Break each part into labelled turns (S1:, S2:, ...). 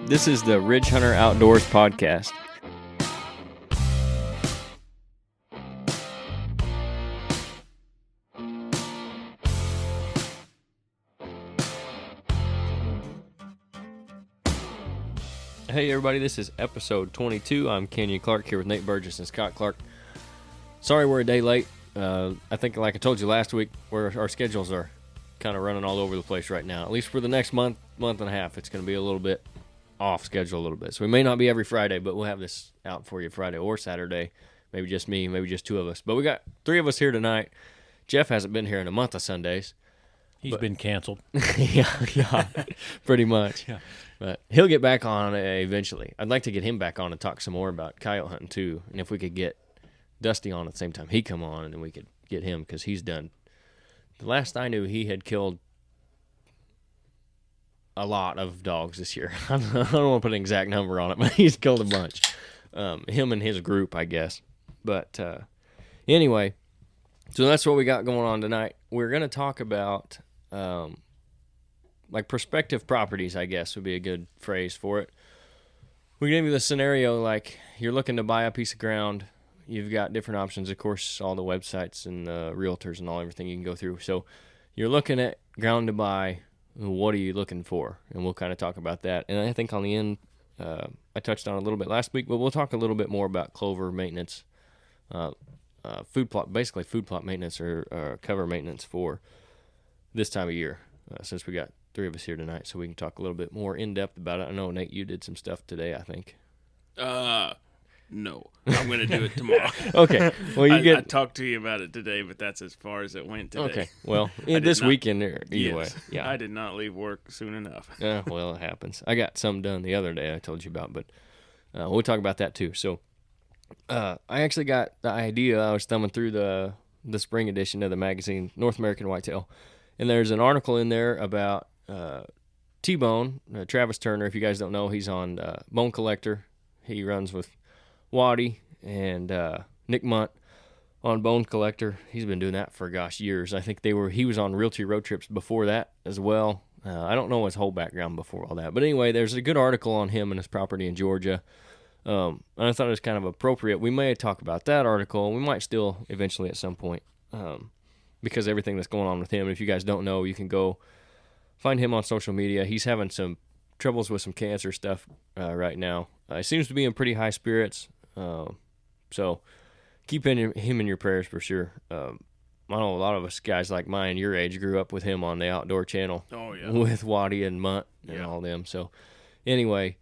S1: This is the Ridge Hunter Outdoors podcast. Hey everybody, this is episode 22. I'm Kenyon Clark here with Nate Burgess and Scott Clark. Sorry we're a day late. I think like I told you last week, our schedules are kind of running all over the place right now. At least for the next month and a half, it's going to be a little bit off schedule a little bit. So we may not be every Friday, but we'll have this out for you Friday or Saturday. Maybe just me, maybe just two of us. But we got three of us here tonight. Jeff hasn't been here in a month of Sundays.
S2: He's been canceled.
S1: yeah, pretty much.
S2: Yeah.
S1: But he'll get back on eventually. I'd like to get him back on and talk some more about coyote hunting too. And if we could get Dusty on at the same time he come on, and then we could get him because he's done. The last I knew, he had killed a lot of dogs this year. I don't want to put an exact number on it, but he's killed a bunch. Him and his group, I guess. But anyway, so that's what we got going on tonight. We're going to talk about like prospective properties, I guess would be a good phrase for it. We give you the scenario like you're looking to buy a piece of ground. You've got different options, of course, all the websites and realtors and everything you can go through. So you're looking at ground to buy. What are you looking for? And we'll kind of talk about that. And I think on the end, I touched on a little bit last week, but we'll talk a little bit more about clover maintenance, food plot maintenance or cover maintenance for this time of year, since we got three of us here tonight, so we can talk a little bit more in depth about it. I know, Nate, you did some stuff today, I think.
S3: No, I'm going to do it tomorrow.
S1: Okay. Well,
S3: I talked to you about it today, but that's as far as it went today.
S1: Okay. Well, this weekend, either way. Yeah.
S3: I did not leave work soon enough.
S1: Yeah. Well, it happens. I got some done the other day I told you about, but we'll talk about that too. So, I actually got the idea. I was thumbing through the spring edition of the magazine, North American Whitetail, and there's an article in there about T-Bone, Travis Turner. If you guys don't know, he's on Bone Collector. He runs with Waddy and Nick Munt on Bone Collector. He's been doing that for years. I think he was on Realty Road Trips before that as well. I don't know his whole background before all that, but anyway, there's a good article on him and his property in Georgia. And I thought it was kind of appropriate. We may talk about that article. We might still eventually at some point, because everything that's going on with him. If you guys don't know, you can go find him on social media. He's having some troubles with some cancer stuff right now. He seems to be in pretty high spirits. So keep him in your prayers for sure. I know a lot of us guys like mine, your age, grew up with him on the Outdoor Channel.
S3: Oh, yeah.
S1: With Waddy and Munt and all them. So anyway,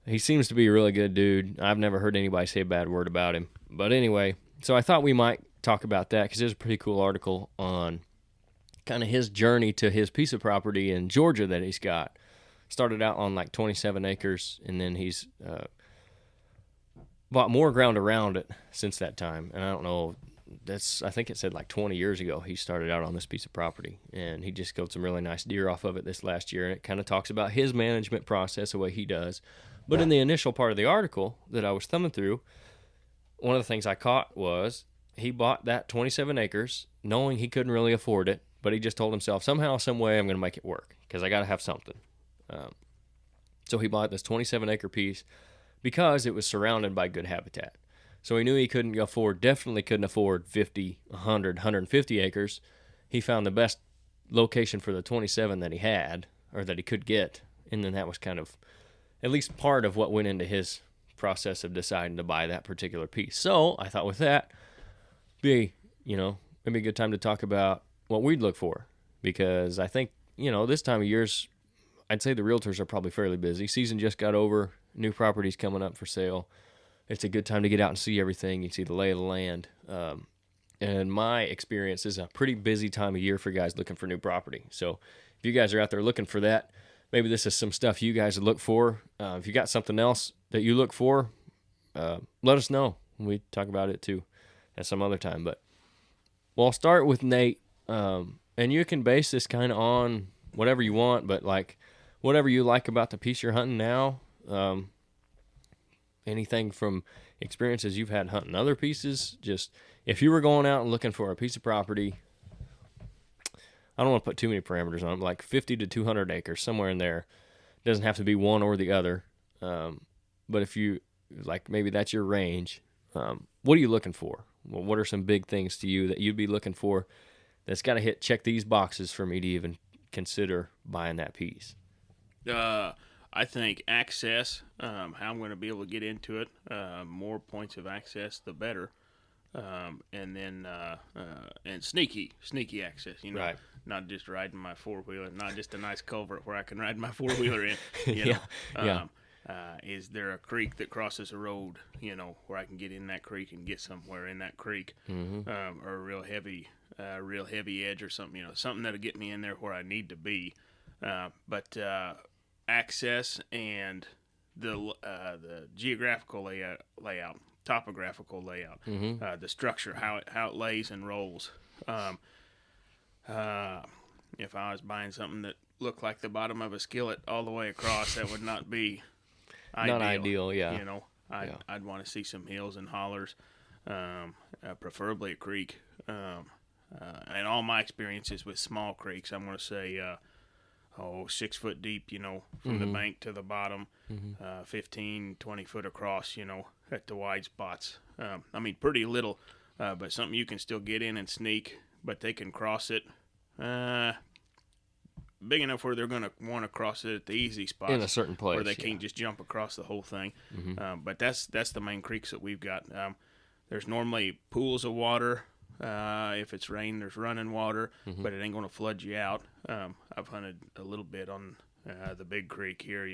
S1: he seems to be a really good dude. I've never heard anybody say a bad word about him. But anyway, so I thought we might talk about that because there's a pretty cool article on kind of his journey to his piece of property in Georgia that he's got. Started out on like 27 acres, and then he's bought more ground around it since that time. And I don't know, I think it said like 20 years ago he started out on this piece of property, and he just killed some really nice deer off of it this last year. And it kind of talks about his management process, the way he does. But in the initial part of the article that I was thumbing through, one of the things I caught was he bought that 27 acres knowing he couldn't really afford it, but he just told himself, somehow, some way, I'm going to make it work because I got to have something. So he bought this 27-acre piece because it was surrounded by good habitat. So he knew he definitely couldn't afford 50, 100, 150 acres. He found the best location for the 27 that he had, or that he could get, and then that was kind of at least part of what went into his process of deciding to buy that particular piece. So I thought with that, maybe a good time to talk about what we'd look for, because I think, this time of year's, I'd say the realtors are probably fairly busy. Season just got over. New properties coming up for sale. It's a good time to get out and see everything. You see the lay of the land. And my experience is a pretty busy time of year for guys looking for new property. So if you guys are out there looking for that, maybe this is some stuff you guys would look for. If you got something else that you look for, let us know. We talk about it too at some other time. But I'll start with Nate. And you can base this kind of on whatever you want, but like whatever you like about the piece you're hunting now. Anything from experiences you've had hunting other pieces. Just if you were going out and looking for a piece of property, I don't want to put too many parameters on it, like 50 to 200 acres, somewhere in there. It doesn't have to be one or the other. But if you, like, maybe that's your range, what are you looking for? Well, what are some big things to you that you'd be looking for that's got to check these boxes for me to even consider buying that piece?
S3: I think access, how I'm going to be able to get into it, more points of access, the better. And then and sneaky access,
S1: Right.
S3: not just riding my 4-wheeler, not just a nice culvert where I can ride my 4-wheeler in, you know.
S1: Yeah.
S3: Is there a creek that crosses a road, where I can get in that creek and get somewhere in that creek, or a real heavy edge or something, something that'll get me in there where I need to be. But access and the geographical layout, topographical layout, the structure, how it lays and rolls. If I was buying something that looked like the bottom of a skillet all the way across, that would not be ideal.
S1: Not ideal, yeah.
S3: I'd want to see some hills and hollers, preferably a creek. And all my experiences with small creeks, I'm going to say 6 foot deep, from the bank to the bottom, 15, 20 foot across, at the wide spots. Pretty little, but something you can still get in and sneak, but they can cross it big enough where they're going to want to cross it at the easy spots.
S1: In a certain place.
S3: Where they can't just jump across the whole thing. But that's the main creeks that we've got. There's normally pools of water. If it's rain, there's running water, but it ain't going to flood you out. I've hunted a little bit on the big creek here,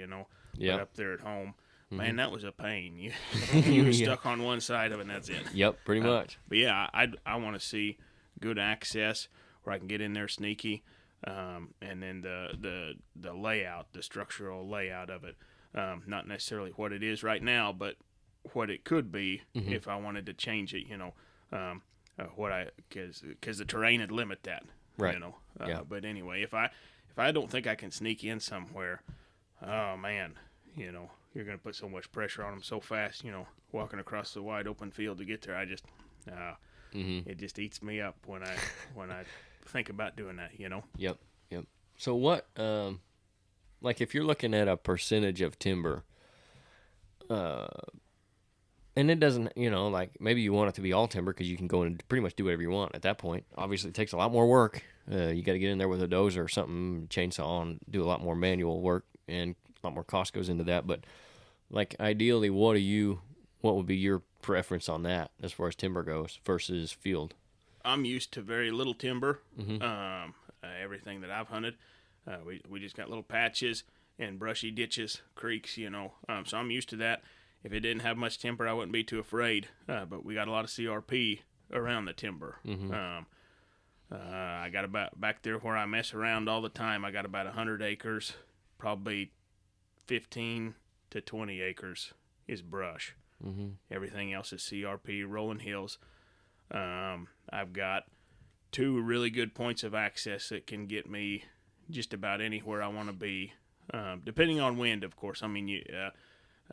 S3: but up there at home. Man, that was a pain. You were stuck on one side of it, and that's it.
S1: Yep, pretty much.
S3: But yeah, I want to see good access where I can get in there sneaky, and then the layout, the structural layout of it. Not necessarily what it is right now, but what it could be if I wanted to change it. Because the terrain would limit that.
S1: Right.
S3: But anyway, if I don't think I can sneak in somewhere, oh man, you're going to put so much pressure on them so fast, walking across the wide open field to get there. I just, it just eats me up when I think about doing that,
S1: Yep. So what, like if you're looking at a percentage of timber, and it doesn't, like maybe you want it to be all timber because you can go and pretty much do whatever you want at that point. Obviously, it takes a lot more work. You got to get in there with a dozer or something, chainsaw, and do a lot more manual work, and a lot more cost goes into that. But like ideally, what would be your preference on that as far as timber goes versus field?
S3: I'm used to very little timber. Everything that I've hunted, we just got little patches and brushy ditches, creeks, so I'm used to that. If it didn't have much timber, I wouldn't be too afraid. But we got a lot of CRP around the timber. I got about back there where I mess around all the time. I got about 100 acres, probably 15 to 20 acres is brush. Everything else is CRP, rolling hills. I've got 2 really good points of access that can get me just about anywhere I want to be, depending on wind, of course.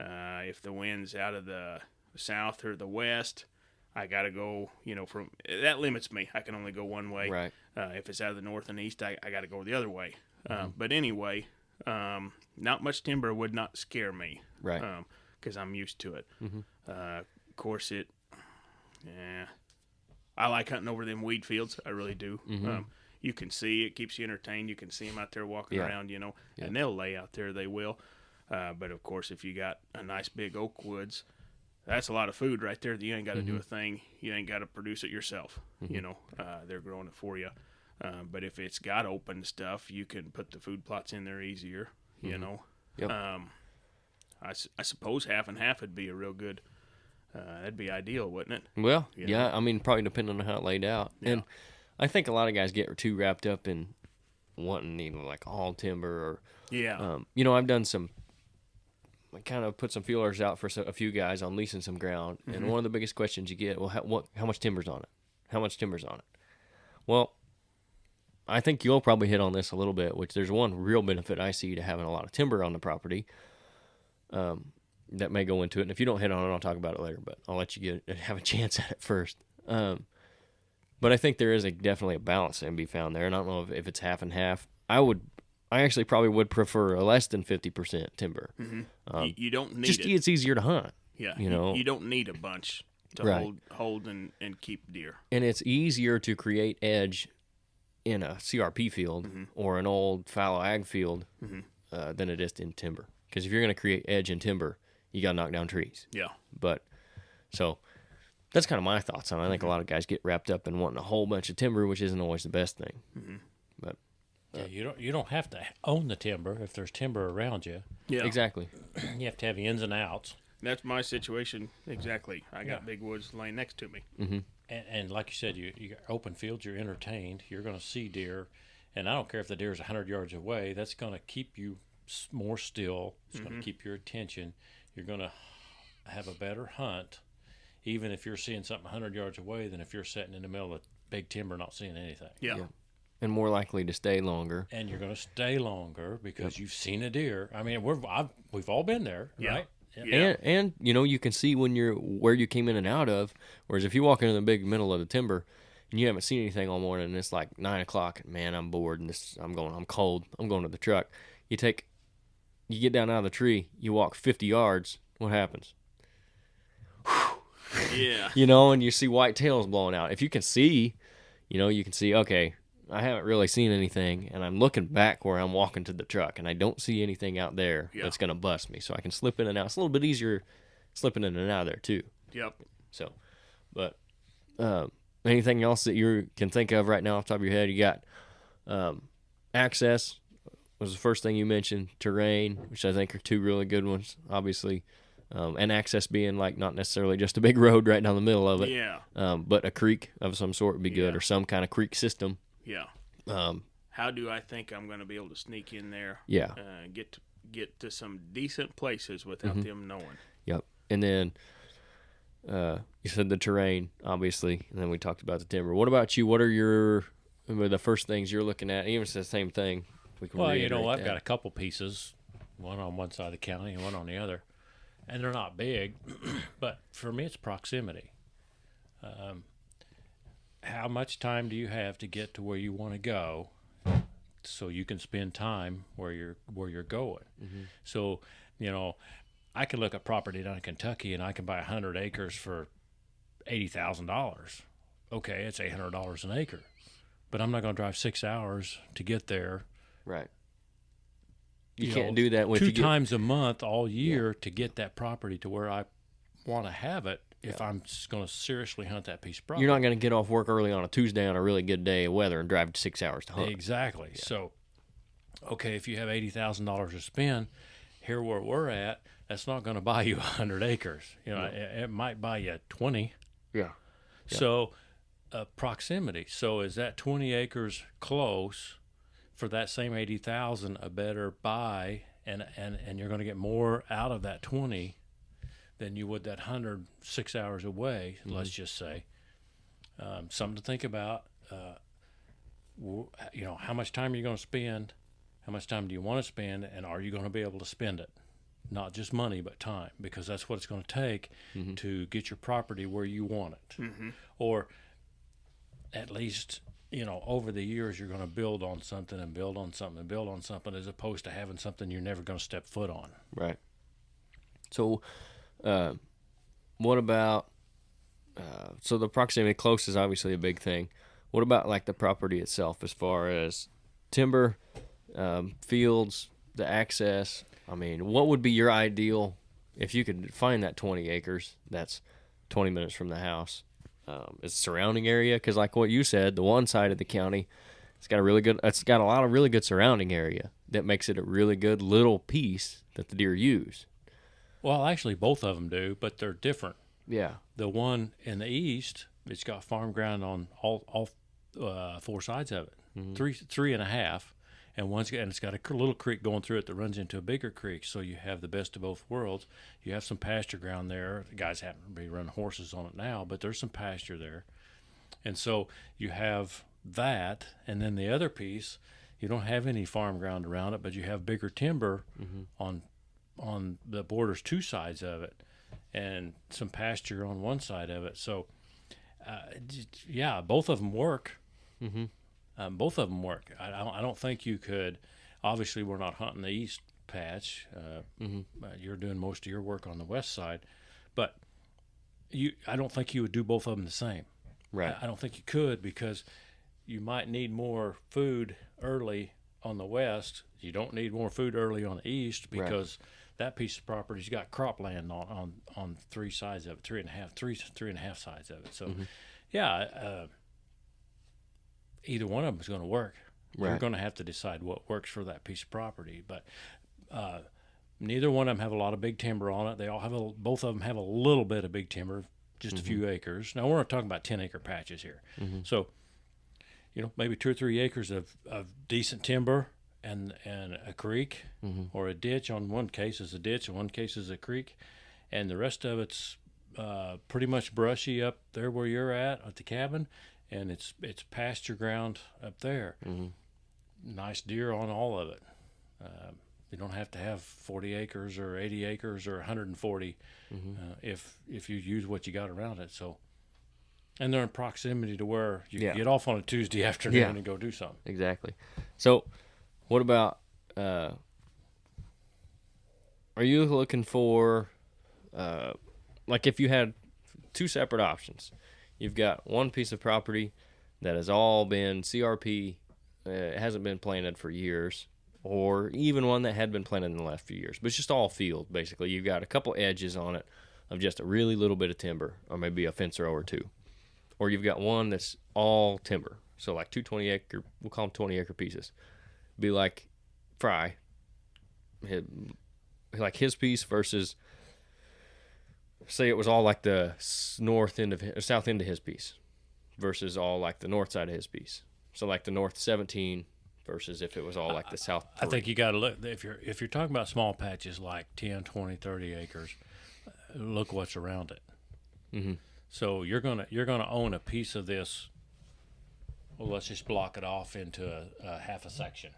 S3: If the wind's out of the south or the west, I got to go, from that limits me. I can only go one way.
S1: Right.
S3: If it's out of the north and east, I got to go the other way. But anyway, not much timber would not scare me.
S1: Right.
S3: Because I'm used to it. Of course, I like hunting over them weed fields. I really do. You can see it keeps you entertained. You can see them out there walking around, and they'll lay out there. They will. But of course, if you got a nice big oak woods, that's a lot of food right there. You ain't got to do a thing. You ain't got to produce it yourself. They're growing it for you. But if it's got open stuff, you can put the food plots in there easier.
S1: Yep.
S3: I suppose half and half would be a real good. That'd be ideal, wouldn't it?
S1: Well, yeah. Probably depending on how it laid out.
S3: Yeah.
S1: And I think a lot of guys get too wrapped up in wanting, like all timber or I've done some. I kind of put some feelers out for a few guys on leasing some ground, and one of the biggest questions you get, well, how much timber's on it? How much timber's on it? Well, I think you'll probably hit on this a little bit, which there's one real benefit I see to having a lot of timber on the property that may go into it. And if you don't hit on it, I'll talk about it later, but I'll let you have a chance at it first. But I think there is definitely a balance that can be found there, and I don't know if it's half and half. I I actually probably would prefer a less than 50% timber.
S3: You don't need
S1: Just
S3: it.
S1: it's easier to hunt.
S3: Yeah,
S1: you know.
S3: you don't need a bunch to
S1: Right.
S3: hold and keep deer.
S1: And it's easier to create edge in a CRP field or an old fallow ag field than it is in timber. Because if you're going to create edge in timber, you got to knock down trees.
S3: Yeah,
S1: But so that's kind of my thoughts on it. I think a lot of guys get wrapped up in wanting a whole bunch of timber, which isn't always the best thing. But
S2: Yeah, you don't have to own the timber if there's timber around you.
S3: yeah,
S1: exactly.
S2: You have to have the ins and outs.
S3: That's my situation exactly. I got big woods laying next to me.
S2: And like you said, you got open fields, you're entertained, you're going to see deer. And I don't care if the deer is 100 yards away, that's going to keep you more still. It's going to keep your attention. You're going to have a better hunt, even if you're seeing something 100 yards away than if you're sitting in the middle of big timber not seeing anything.
S3: Yeah,
S1: Yeah. And more likely to stay longer.
S2: And you're going to stay longer because you've seen a deer. I mean, we've all been there, right?
S3: Yeah.
S1: And you know, you can see when you're where you came in and out of. Whereas if you walk into the big middle of the timber and you haven't seen anything all morning and it's like 9 o'clock and man, I'm bored and I'm cold. I'm going to the truck. You get down out of the tree, you walk 50 yards. What happens?
S3: Yeah.
S1: You know, and you see white tails blowing out. If you can see, you can see, okay, I haven't really seen anything, and I'm looking back where I'm walking to the truck, and I don't see anything out there that's going to bust me, so I can slip in and out. It's a little bit easier slipping in and out of there, too.
S3: Yep.
S1: So, but anything else that you can think of right now off the top of your head? You got access was the first thing you mentioned, terrain, which I think are two really good ones, obviously. And access being like not necessarily just a big road right down the middle of it, but a creek of some sort would be good, or some kind of creek system.
S3: Yeah. How do I think I'm going to be able to sneak in there?
S1: Yeah.
S3: Get to some decent places without them knowing.
S1: Yep. And then you said the terrain, obviously, and then we talked about the timber. What about you? What are the first things you're looking at? Even if it's the same thing, we can.
S2: Well,
S1: reiterate
S2: I've
S1: that.
S2: got a couple pieces, one on one side of the county and one on the other, and they're not big, but for me, it's proximity. How much time do you have to get to where you want to go, so you can spend time where you're going? So, I can look at property down in Kentucky and I can buy 100 acres for $80,000. Okay, it's $800 an acre, but I'm not going to drive 6 hours to get there.
S1: Right. You can't do that with
S2: two times a month all year to get that property to where I want to have it. If I'm going to seriously hunt that piece of property,
S1: you're not going to get off work early on a Tuesday on a really good day of weather and drive 6 hours to hunt.
S2: Exactly. Yeah. So, okay, if you have $80,000 to spend, here where we're at, that's not going to buy you 100 acres. It might buy you 20.
S1: Yeah.
S2: So, proximity. So, is that 20 acres close for that same 80,000 a better buy, and you're going to get more out of that 20 than you would that 100 6 hours away, let's just say. Something to think about. How much time are you going to spend? How much time do you want to spend? And are you going to be able to spend it? Not just money, but time, because that's what it's going to take to get your property where you want it. Or at least, over the years, you're going to build on something and build on something and build on something, as opposed to having something you're never going to step foot on.
S1: Right. So, what about, so the proximity close is obviously a big thing. What about like the property itself as far as timber, fields, the access? I mean, what would be your ideal if you could find that 20 acres that's 20 minutes from the house? Is surrounding area, because like what you said, the one side of the county, it's got a lot of really good surrounding area that makes it a really good little piece that the deer use.
S2: Well, actually, both of them do, but they're different.
S1: Yeah.
S2: The one in the east, it's got farm ground on all four sides of it, three and a half, and it's got a little creek going through it that runs into a bigger creek. So you have the best of both worlds. You have some pasture ground there. The guys happen to be running horses on it now, but there's some pasture there, and so you have that. And then the other piece, you don't have any farm ground around it, but you have bigger timber on the borders, two sides of it, and some pasture on one side of it. So, both of them work. Both of them work. I don't think you could. obviously we're not hunting the east patch. You're doing most of your work on the west side, but I don't think you would do both of them the same.
S1: Right.
S2: I don't think you could, because you might need more food early on the west. You don't need more food early on the east, because that piece of property's got cropland on three sides of it, three and a half sides of it. So, either one of them is going to work.
S1: Right.
S2: You're going to have to decide what works for that piece of property, but neither one of them have a lot of big timber on it. Both of them have a little bit of big timber, just a few acres. Now, we're not talking about 10-acre patches here. So, maybe 2 or 3 acres of decent timber and a creek or a ditch. On one case is a ditch, and one case is a creek, and the rest of it's pretty much brushy up there where you're at the cabin, and it's pasture ground up there. Nice deer on all of it. You don't have to have 40 acres or 80 acres or 140 if you use what you got around it. So, and they're in proximity to where you can get off on a Tuesday afternoon and go do something.
S1: Exactly. So, what about? Are you looking for, like, if you had 2 separate options? You've got one piece of property that has all been CRP, it hasn't been planted for years, or even one that had been planted in the last few years, but it's just all field, basically. You've got a couple edges on it of just a really little bit of timber, or maybe a fence row or 2. Or you've got one that's all timber, so like 2 20-acre, we'll call them 20-acre pieces. Be like Fry, like his piece versus, say it was all like the south end of his piece versus all like the north side of his piece. So like the north 17 versus if it was all like the south 3.
S2: I think you got to look, if you're talking about small patches like 10, 20, 30 acres, look what's around it. So you're gonna own a piece of this. Well, let's just block it off into a half a section.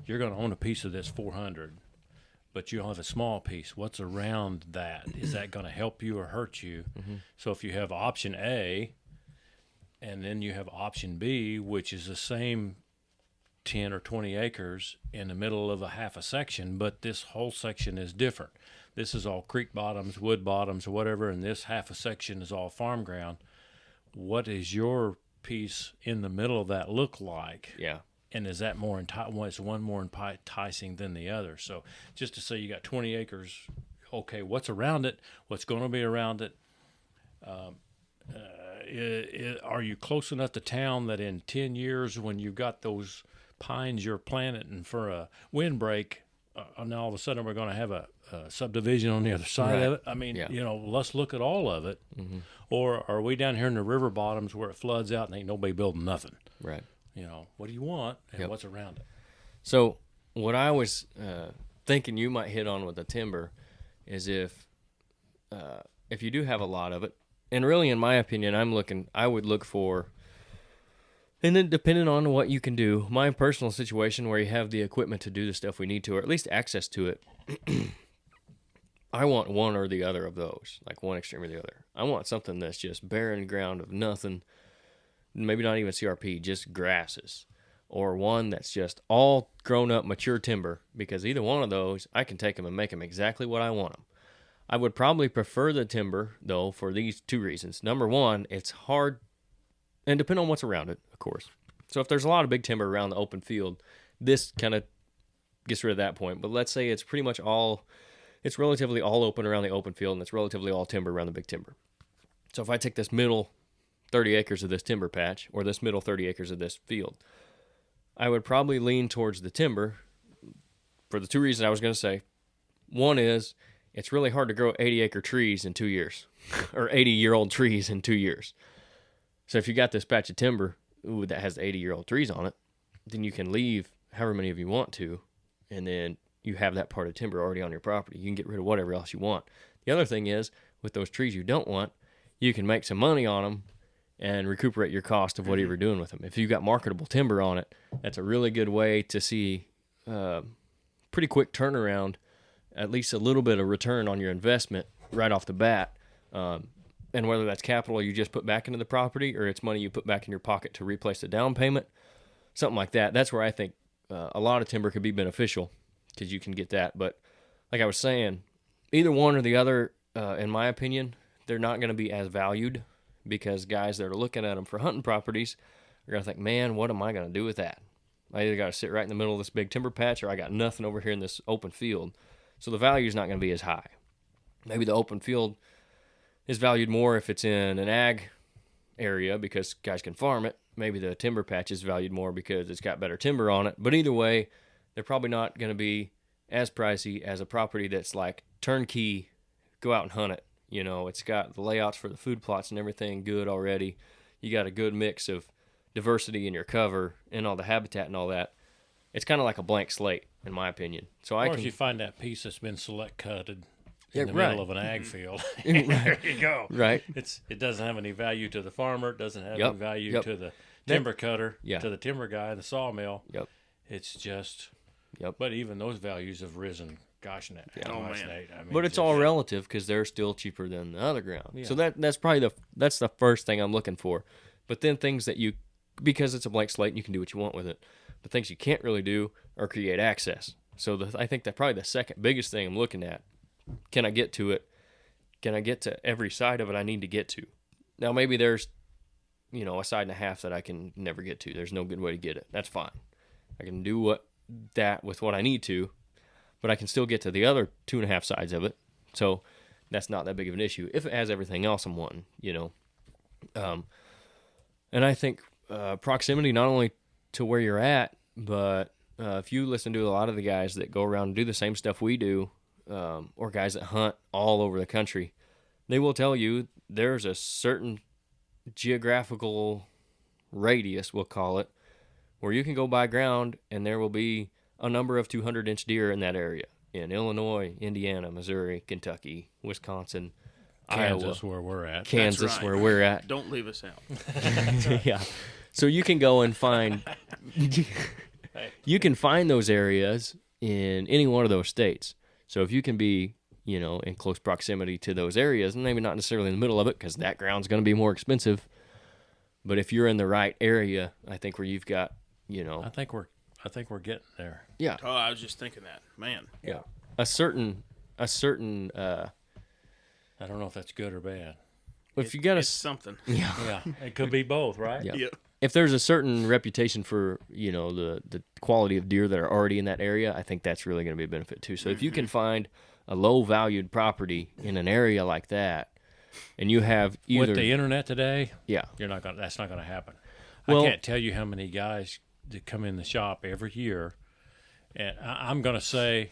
S2: You're going to own a piece of this 400, but you have a small piece. What's around that? Is that going to help you or hurt you? So if you have option A, and then you have option B, which is the same 10 or 20 acres in the middle of a half a section, but this whole section is different. This is all creek bottoms, wood bottoms, or whatever, and this half a section is all farm ground. What is your piece in the middle of that look like?
S1: Yeah.
S2: And is that more is one more enticing than the other? So just to say you got 20 acres, okay, what's around it? What's going to be around it? Are you close enough to town that in 10 years when you've got those pines you're planting for a windbreak, and all of a sudden we're going to have a subdivision on the other side of it? I mean, let's look at all of it. Or are we down here in the river bottoms where it floods out and ain't nobody building nothing?
S1: Right.
S2: What do you want and what's around it?
S1: So what I was thinking you might hit on with the timber is if you do have a lot of it, and really in my opinion, I would look for, and then depending on what you can do, my personal situation where you have the equipment to do the stuff we need to, or at least access to it, I want one or the other of those, like one extreme or the other. I want something that's just barren ground of nothing, maybe not even CRP, just grasses, or one that's just all grown up mature timber, because either one of those, I can take them and make them exactly what I want them. I would probably prefer the timber, though, for these 2 reasons. Number one, it's hard, and depending on what's around it, of course. So if there's a lot of big timber around the open field, this kind of gets rid of that point. But let's say it's pretty much it's relatively all open around the open field, and it's relatively all timber around the big timber. So if I take this middle 30 acres of this timber patch, or this middle 30 acres of this field, I would probably lean towards the timber for the 2 reasons I was going to say. One is, it's really hard to grow 80-acre trees in 2 years, or 80-year-old trees in 2 years. So if you got this patch of timber that has 80-year-old trees on it, then you can leave however many of you want to, and then you have that part of timber already on your property. You can get rid of whatever else you want. The other thing is, with those trees you don't want, you can make some money on them and recuperate your cost of whatever you're doing with them. If you've got marketable timber on it, that's a really good way to see pretty quick turnaround, at least a little bit of return on your investment right off the bat. And whether that's capital you just put back into the property, or it's money you put back in your pocket to replace the down payment, something like that. That's where I think a lot of timber could be beneficial because you can get that. But like I was saying, either one or the other, in my opinion, they're not going to be as valued because guys that are looking at them for hunting properties are going to think, man, what am I going to do with that? I either got to sit right in the middle of this big timber patch or I got nothing over here in this open field. So the value is not going to be as high. Maybe the open field is valued more if it's in an ag area because guys can farm it. Maybe the timber patch is valued more because it's got better timber on it. But either way, they're probably not going to be as pricey as a property that's like turnkey, go out and hunt it. You know, it's got the layouts for the food plots and everything good already. You got a good mix of diversity in your cover and all the habitat and all that. It's kind of like a blank slate, in my opinion. So
S2: Or if you find that piece that's been select cutted in the
S1: right.
S2: middle of an ag field, there you go.
S1: Right.
S2: It doesn't have any value to the farmer. It doesn't have
S1: Yep.
S2: any value
S1: Yep.
S2: to the timber cutter,
S1: Yeah.
S2: to the timber guy, the sawmill.
S1: Yep.
S2: It's just.
S1: Yep.
S2: But even those values have risen. Gosh,
S3: Oh,
S2: much,
S3: man.
S2: Nate. I mean,
S1: But it's
S2: just-
S1: all relative because they're still cheaper than the other ground.
S2: Yeah.
S1: So that's probably that's the first thing I'm looking for. But then things that you, because it's a blank slate and you can do what you want with it, but things you can't really do are create access. So I think that probably the second biggest thing I'm looking at, can I get to it? Can I get to every side of it I need to get to? Now maybe there's, a side and a half that I can never get to. There's no good way to get it. That's fine. I can do that with what I need to, but I can still get to the other 2.5 sides of it. So that's not that big of an issue if it has everything else I'm wanting, and I think proximity not only to where you're at, but if you listen to a lot of the guys that go around and do the same stuff we do, or guys that hunt all over the country, they will tell you there's a certain geographical radius, we'll call it, where you can go buy ground and there will be a number of 200-inch deer in that area in Illinois, Indiana, Missouri, Kentucky, Wisconsin,
S2: Kansas,
S1: Iowa,
S2: where we're at.
S1: Kansas,
S3: That's right.
S1: where we're at.
S3: Don't leave us out.
S1: Yeah. So you can go and find you can find those areas in any one of those states. So if you can be, in close proximity to those areas, and maybe not necessarily in the middle of it because that ground's going to be more expensive, but if you're in the right area, I think where you've got,
S2: I think we're getting there.
S1: yeah,
S3: Oh, I was just thinking that. Man.
S1: yeah, a certain
S2: I don't know if that's good or bad.
S1: if you got
S3: It's something.
S2: Yeah, it could be both, right?
S1: Yeah.
S3: Yep.
S1: If there's a certain reputation for, the quality of deer that are already in that area, I think that's really going to be a benefit too. So if you can find a low valued property in an area like that, and you have either
S2: With the internet today,
S1: yeah,
S2: that's not gonna happen.
S1: Well-
S2: I can't tell you how many guys that come in the shop every year, and I'm gonna say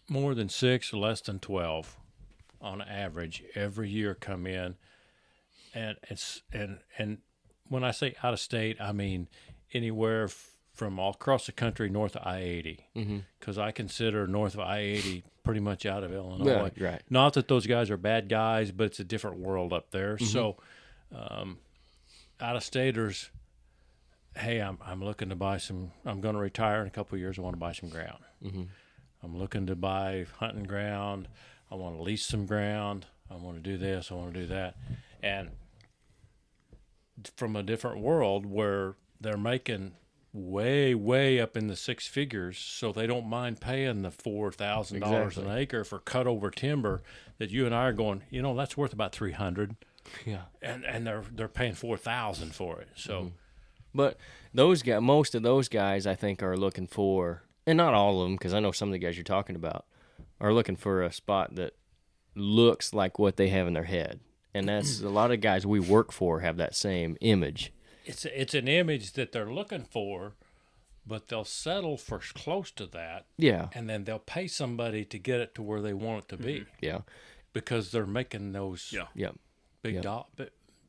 S2: more than 6 or less than 12 on average every year come in, and when I say out of state, I mean anywhere from all across the country north of I-80, because I consider north of I-80 pretty much out of Illinois.
S1: Yeah, right.
S2: Not that those guys are bad guys, but it's a different world up there. So, out of staters, hey, I'm looking to buy some. I'm going to retire in a couple of years. I want to buy some ground. I'm looking to buy hunting ground. I want to lease some ground. I want to do this. I want to do that, and from a different world where they're making way up in the 6 figures, so they don't mind paying the $4,000
S1: Exactly.
S2: an acre for cut over timber that you and I are going, that's worth about $300,
S1: yeah.
S2: and they're paying $4,000 for it. So
S1: But most of those guys, I think, are looking for, and not all of them, because I know some of the guys you're talking about are looking for a spot that looks like what they have in their head, and that's a lot of guys we work for have that same image.
S2: it's an image that they're looking for, but they'll settle for close to that,
S1: Yeah,
S2: and then they'll pay somebody to get it to where they want it to be,
S1: yeah,
S2: because they're making those
S3: Yeah.
S1: yeah.
S2: big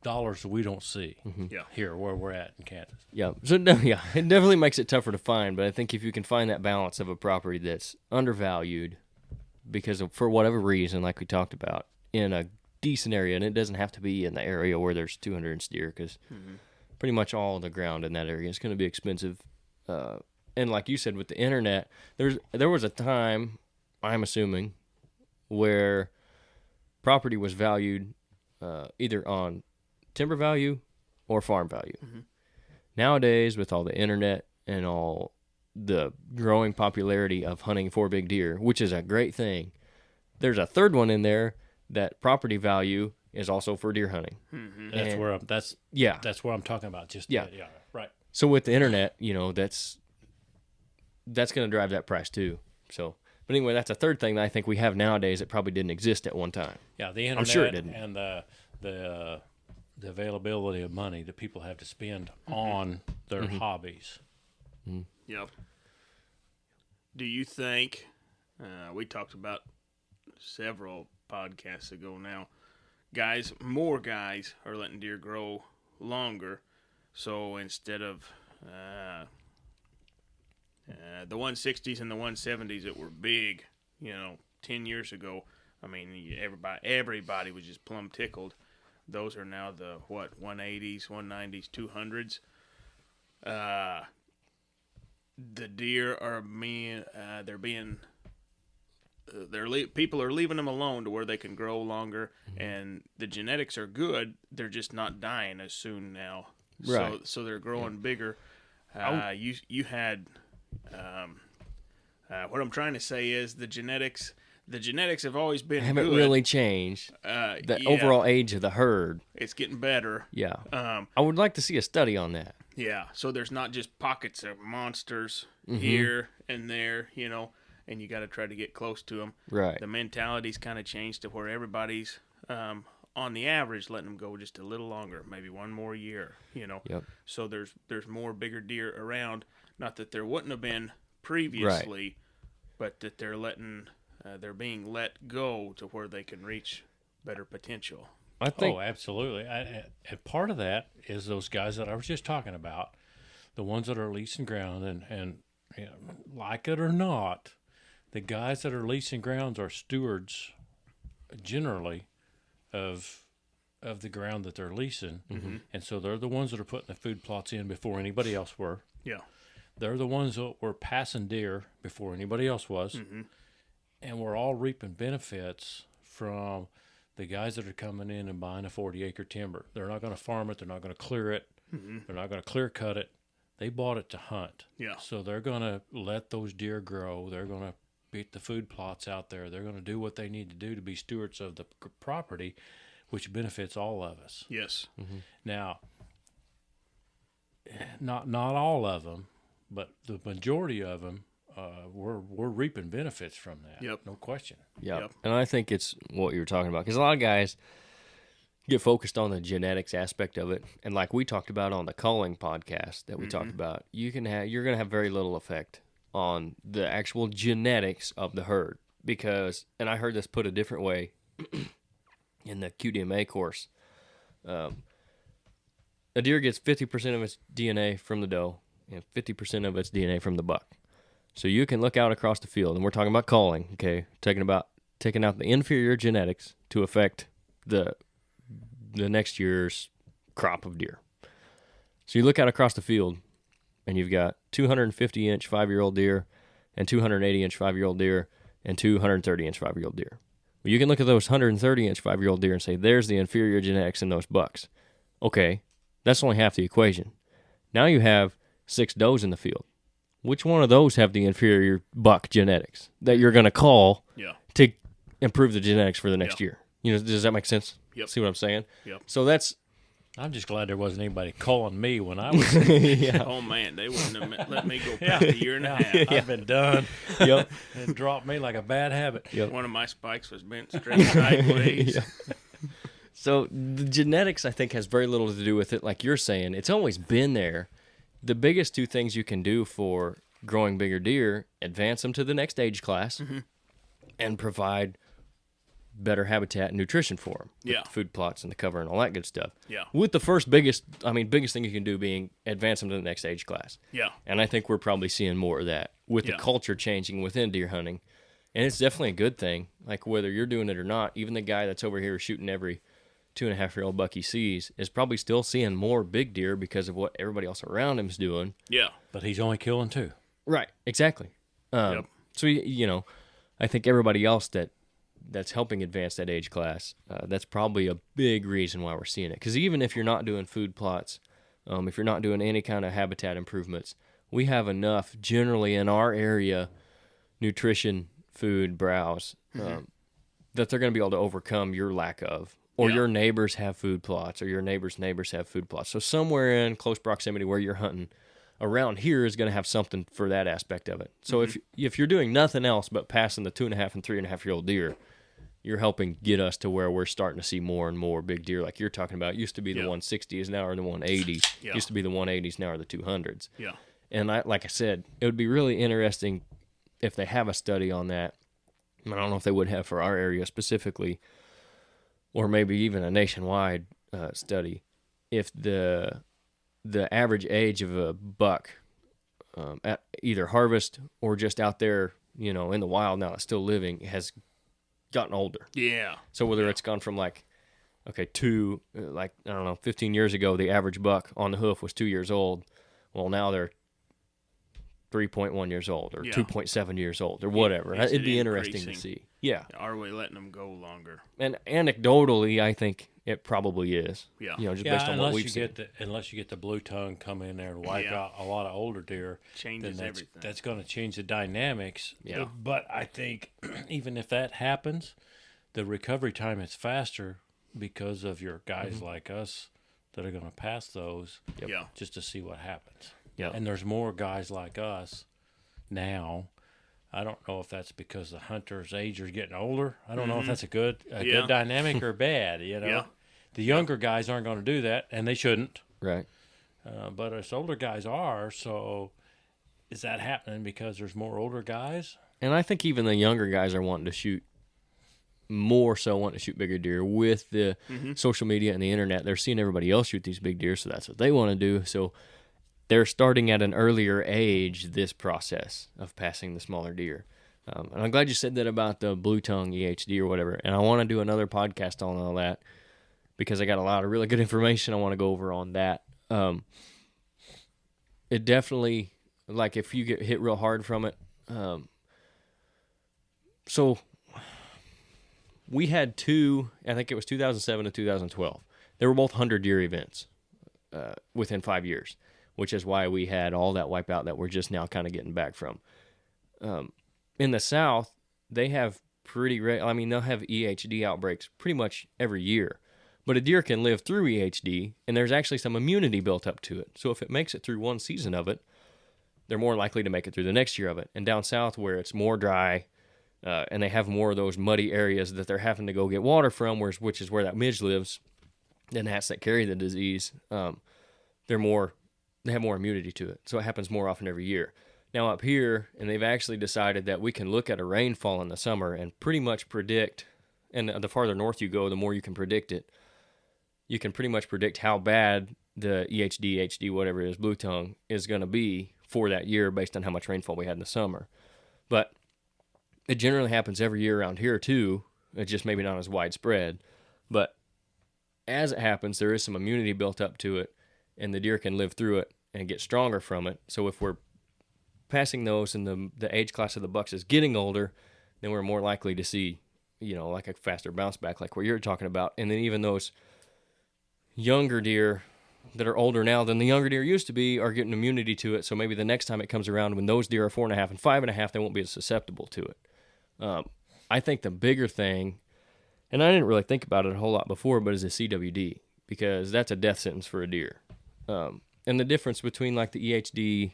S2: dollars that we don't see
S3: Yeah.
S2: here where we're at in Kansas.
S1: Yeah. So yeah, it definitely makes it tougher to find. But I think if you can find that balance of a property that's undervalued because of, for whatever reason, like we talked about, in a decent area, and it doesn't have to be in the area where there's 200 deer, because pretty much all the ground in that area is going to be expensive. And like you said, with the internet, there was a time, I'm assuming, where property was valued either on timber value or farm value. Nowadays, with all the internet and all the growing popularity of hunting for big deer, which is a great thing, there's a third one in there that property value is also for deer hunting.
S3: Mm-hmm.
S2: That's where I'm talking about.
S1: Yeah.
S2: Right.
S1: So with the internet, that's going to drive that price too. So, but anyway, that's a third thing that I think we have nowadays that probably didn't exist at one time.
S2: Yeah, the internet
S1: I'm sure it didn't.
S2: And the availability of money that people have to spend on their hobbies.
S1: Mm-hmm.
S3: Yep. Do you think, we talked about several podcasts ago now, more guys are letting deer grow longer. So instead of the 160s and the 170s that were big, 10 years ago, I mean, everybody was just plumb tickled. Those are now the 180s, 190s, 200s. The deer are people are leaving them alone to where they can grow longer, and the genetics are good. They're just not dying as soon now.
S1: Right.
S3: So they're growing bigger. You had what I'm trying to say is the genetics have always been
S1: haven't
S3: good.
S1: really changed. The overall age of the herd.
S3: It's getting better.
S1: Yeah. I would like to see a study on that.
S3: Yeah. So there's not just pockets of monsters here and there, and you got to try to get close to them.
S1: Right.
S3: The mentality's kind of changed to where everybody's, on the average, letting them go just a little longer, maybe one more year,
S1: Yep.
S3: So there's more bigger deer around. Not that there wouldn't have been previously, but that they're being let go to where they can reach better potential.
S1: I think.
S2: Oh, absolutely. And part of that is those guys that I was just talking about, the ones that are leasing ground, and like it or not, the guys that are leasing grounds are stewards generally of the ground that they're leasing.
S3: Mm-hmm.
S2: And so they're the ones that are putting the food plots in before anybody else were.
S3: Yeah.
S2: They're the ones that were passing deer before anybody else was.
S3: Mm-hmm.
S2: And we're all reaping benefits from the guys that are coming in and buying a 40-acre timber. They're not going to farm it. They're not going to clear it.
S3: Mm-hmm.
S2: They're not going to clear cut it. They bought it to hunt.
S3: Yeah.
S2: So they're going to let those deer grow. They're going to beat the food plots out there. They're going to do what they need to do to be stewards of the property, which benefits all of us.
S3: Yes.
S1: Mm-hmm.
S2: Now, not all of them, but the majority of them, we're reaping benefits from that.
S3: Yep.
S2: No question.
S1: Yep. And I think it's what you were talking about, because a lot of guys get focused on the genetics aspect of it, and like we talked about on the culling podcast that we talked about, you're going to have very little effect on the actual genetics of the herd, because, and I heard this put a different way in the QDMA course, a deer gets 50% of its DNA from the doe and 50% of its DNA from the buck. So you can look out across the field, and we're talking about culling, okay? Taking out the inferior genetics to affect the next year's crop of deer. So you look out across the field, and you've got 250-inch 5-year-old deer and 280-inch 5-year-old deer and 230-inch 5-year-old deer. Well, you can look at those 130-inch 5-year-old deer and say, there's the inferior genetics in those bucks. Okay, that's only half the equation. Now you have 6 does in the field. Which one of those have the inferior buck genetics that you're going to call to improve the genetics for the next year? Does that make sense?
S3: Yep.
S1: See what I'm saying?
S3: Yep.
S1: So that's...
S2: I'm just glad there wasn't anybody calling me when I was...
S1: yeah.
S3: Oh, man, they wouldn't have let me go past a year and a half.
S2: I've been done.
S1: Yep.
S2: It dropped me like a bad habit.
S1: Yep.
S3: One of my spikes was bent straight sideways.
S1: Yeah. So the genetics, I think, has very little to do with it. Like you're saying, it's always been there. The biggest two things you can do for growing bigger deer, advance them to the next age class, and provide better habitat and nutrition for them.
S3: Yeah.
S1: The food plots and the cover and all that good stuff.
S3: Yeah.
S1: With the biggest thing you can do being advance them to the next age class.
S3: Yeah.
S1: And I think we're probably seeing more of that with the culture changing within deer hunting. And it's definitely a good thing. Like whether you're doing it or not, even the guy that's over here shooting every 2.5-year-old buck he sees is probably still seeing more big deer because of what everybody else around him is doing.
S3: Yeah.
S2: But he's only killing 2.
S1: Right. Exactly. So, I think everybody else that's helping advance that age class, that's probably a big reason why we're seeing it. Because even if you're not doing food plots if you're not doing any kind of habitat improvements, we have enough generally in our area, nutrition, food, browse, that they're going to be able to overcome your lack of, or your neighbors have food plots, or your neighbors' neighbors have food plots. So somewhere in close proximity where you're hunting around here is going to have something for that aspect of it. So if you're doing nothing else but passing the 2.5 and 3.5-year-old deer, you're helping get us to where we're starting to see more and more big deer like you're talking about. It used to be the 160s, now are the 180s. Used to be the 180s, now are the 200s.
S3: Yeah.
S1: And like I said, it would be really interesting if they have a study on that. I don't know if they would have for our area specifically, or maybe even a nationwide study, if the average age of a buck at either harvest or just out there, in the wild now that's still living, has gotten older.
S3: Yeah.
S1: So whether it's gone from 15 years ago, the average buck on the hoof was 2 years old. Well, now they're 3.1 years old or 2.7 years old or whatever. It'd be interesting to see. Yeah.
S3: Are we letting them go longer?
S1: And anecdotally, I think it probably is.
S3: Yeah.
S1: Just based on what we've seen.
S2: Unless you get the blue tongue come in there and wipe out a lot of older deer,
S3: changes everything.
S2: That's going to change the dynamics.
S1: Yeah.
S2: But I think even if that happens, the recovery time is faster because of your guys like us that are going to pass those just to see what happens.
S1: Yeah.
S2: And there's more guys like us now. I don't know if that's because the hunter's age is getting older. I don't know if that's a good dynamic or bad,
S3: Yeah.
S2: The younger guys aren't going to do that, and they shouldn't.
S1: Right.
S2: But us older guys are, so is that happening because there's more older guys?
S1: And I think even the younger guys are wanting to shoot bigger deer with the social media and the internet. They're seeing everybody else shoot these big deer, so that's what they want to do. So they're starting at an earlier age this process of passing the smaller deer. And I'm glad you said that about the blue tongue EHD or whatever. And I want to do another podcast on all that because I got a lot of really good information I want to go over on that. It definitely, if you get hit real hard from it. So we had two, I think it was 2007 to 2012. They were both 100-deer events within 5 years, which is why we had all that wipeout that we're just now kind of getting back from. In the South, they have they'll have EHD outbreaks pretty much every year. But a deer can live through EHD, and there's actually some immunity built up to it. So if it makes it through one season of it, they're more likely to make it through the next year of it. And down south, where it's more dry, and they have more of those muddy areas that they're having to go get water from, which is where that midge lives, and gnats that carry the disease, they have more immunity to it. So it happens more often every year. Now up here, and they've actually decided that we can look at a rainfall in the summer and pretty much predict, and the farther north you go, the more you can predict it. You can pretty much predict how bad the EHD, HD, whatever it is, blue tongue, is going to be for that year based on how much rainfall we had in the summer. But it generally happens every year around here too. It's just maybe not as widespread. But as it happens, there is some immunity built up to it, and the deer can live through it and get stronger from it. So if we're passing those and the age class of the bucks is getting older, then we're more likely to see, a faster bounce back like what you're talking about. And then even those younger deer that are older now than the younger deer used to be are getting immunity to it. So maybe the next time it comes around, when those deer are 4.5 and 5.5, they won't be as susceptible to it. I think the bigger thing, and I didn't really think about it a whole lot before, but is a CWD, because that's a death sentence for a deer. And the difference between the EHD,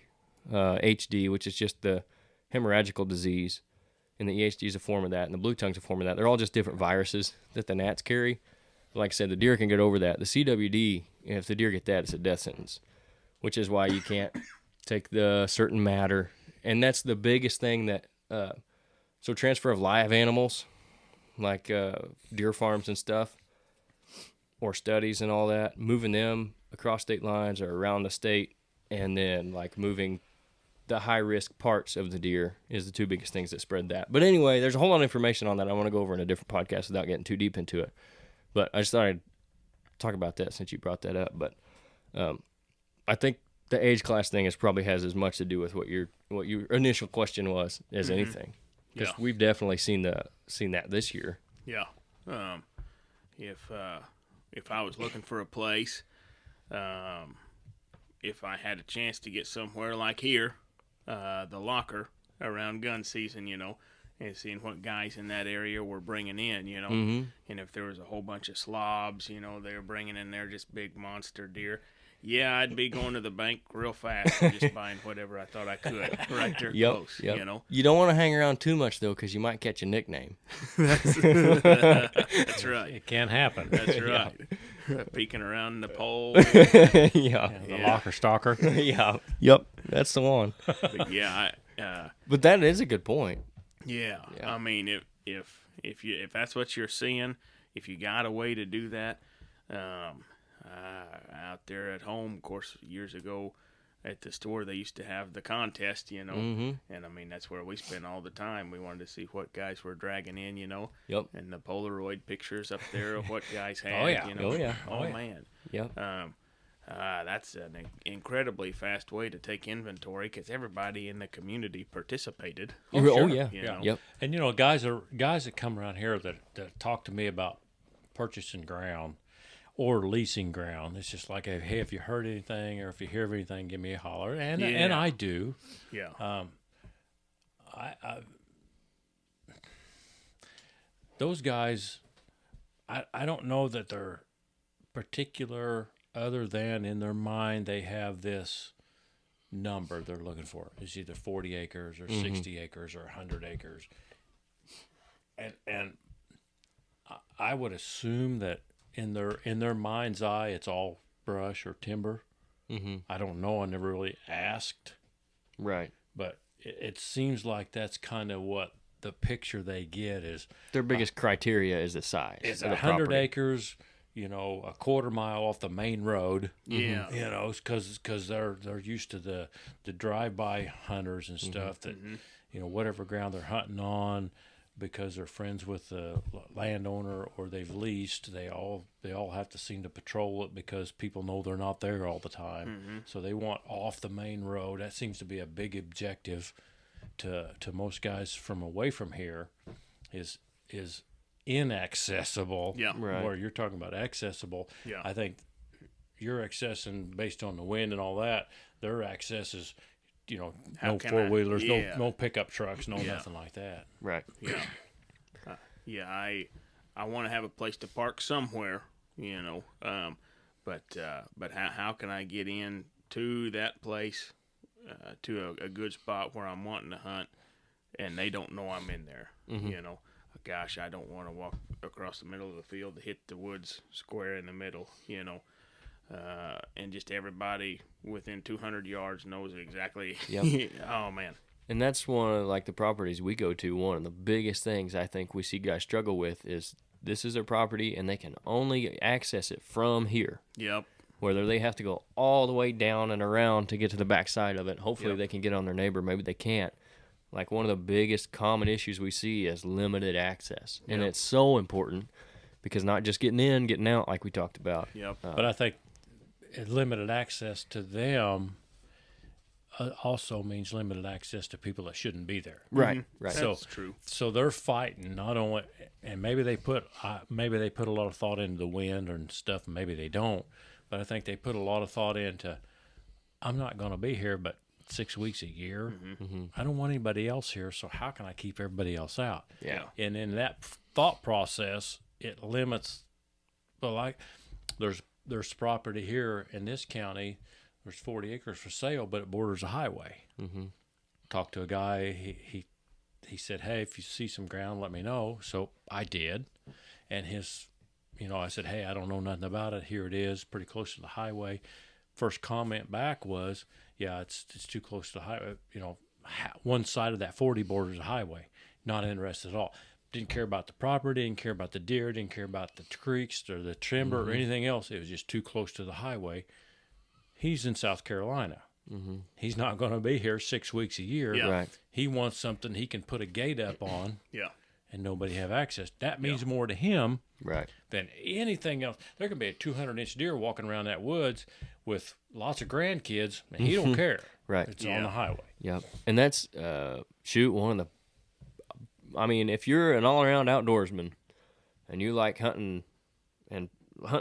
S1: HD, which is just the hemorrhagical disease, and the EHD is a form of that, and the blue tongue's a form of that. They're all just different viruses that the gnats carry. Like I said, the deer can get over that. The CWD, if the deer get that, it's a death sentence, which is why you can't take the certain matter. And that's the biggest thing that, so transfer of live animals, like deer farms and stuff, or studies and all that, moving them across state lines or around the state, and then moving the high-risk parts of the deer is the two biggest things that spread that. But anyway, there's a whole lot of information on that I want to go over in a different podcast without getting too deep into it. But I just thought I'd talk about that since you brought that up. But I think the age class thing probably has as much to do with what your initial question was as anything, because we've definitely seen that this year.
S3: Yeah. If I was looking for a place, if I had a chance to get somewhere like here, the locker around gun season, and seeing what guys in that area were bringing in, and if there was a whole bunch of slobs, they were bringing in there just big monster deer. Yeah, I'd be going to the bank real fast and just buying whatever I thought I could right there close,
S1: You don't want to hang around too much, though, because you might catch a nickname.
S3: That's right.
S2: It can happen.
S3: That's right. Peeking around the pole.
S2: The locker stalker.
S1: Yeah. Yep. That's the one.
S3: But
S1: but that is a good point.
S3: Yeah. I mean, if that's what you're seeing, if you got a way to do that, out there at home, of course, years ago at the store, they used to have the contest, and I mean, that's where we spent all the time. We wanted to see what guys were dragging in,
S1: Yep.
S3: and the Polaroid pictures up there of what guys had.
S2: Oh, yeah.
S3: Oh, man.
S1: Yep.
S3: That's an incredibly fast way to take inventory because everybody in the community participated.
S1: Yeah. Yep.
S2: And guys that come around here that talk to me about purchasing ground or leasing ground. It's just like, hey, if you heard anything or if you hear of anything, give me a holler. And I do.
S3: Yeah.
S2: Those guys, I don't know that they're particular, other than in their mind they have this number they're looking for. It's either 40 acres or 60 acres or 100 acres. And I would assume that in their mind's eye, it's all brush or timber. I don't know. I never really asked.
S1: Right.
S2: But it seems like that's kind of what the picture they get is.
S1: Their biggest criteria is the size.
S2: It's
S1: of the
S2: 100
S1: property.
S2: acres, a quarter mile off the main road.
S3: Yeah.
S2: Because they're used to the drive-by hunters and stuff that, whatever ground they're hunting on, because they're friends with the landowner or they've leased, they all have to seem to patrol it because people know they're not there all the time. So they want off the main road. That seems to be a big objective to most guys from away from here is inaccessible.
S3: Yeah.
S1: Right.
S2: Where you're talking about accessible.
S3: Yeah.
S2: I think you're accessing based on the wind and all that. Their access is no four-wheelers, no pickup trucks, nothing like that.
S1: Right.
S3: Yeah. I want to have a place to park somewhere, but how can I get in to that place, to a good spot where I'm wanting to hunt, and they don't know I'm in there, Gosh, I don't want to walk across the middle of the field to hit the woods square in the middle, and just everybody within 200 yards knows exactly.
S1: Yep.
S3: Oh, man.
S1: And that's one of the properties we go to. One of the biggest things I think we see guys struggle with is this is their property and they can only access it from here.
S3: Yep.
S1: Whether they have to go all the way down and around to get to the back side of it. Hopefully they can get on their neighbor. Maybe they can't. Like one of the biggest common issues we see is limited access. And it's so important because not just getting in, getting out like we talked about.
S3: Yep.
S2: But I think limited access to them also means limited access to people that shouldn't be there.
S1: Right. Right.
S3: That's true.
S2: So they're fighting not only, and maybe they put a lot of thought into the wind and stuff, and maybe they don't. But I think they put a lot of thought into, I'm not going to be here, but 6 weeks a year. I don't want anybody else here, so how can I keep everybody else out?
S1: Yeah.
S2: And in that thought process, it limits. But like, there's property here in this county. There's 40 acres for sale, but it borders a highway. Talked to a guy. He said, hey, if you see some ground, let me know. So I did. And I said, hey, I don't know nothing about it. Here it is, pretty close to the highway. First comment back was, yeah, it's too close to the highway. One side of that 40 borders a highway. Not interested at all. Didn't care about the property, didn't care about the deer, didn't care about the creeks or the timber or anything else. It was just too close to the highway. He's in South Carolina. He's not going to be here 6 weeks a year.
S3: Yeah.
S1: Right.
S2: He wants something he can put a gate up on and nobody have access. That means more to him
S1: Right.
S2: than anything else. There could be a 200-inch deer walking around that woods with lots of grandkids, and he don't care.
S1: Right.
S2: It's on the highway.
S1: Yep. And that's, one of the, if you're an all-around outdoorsman and you like hunting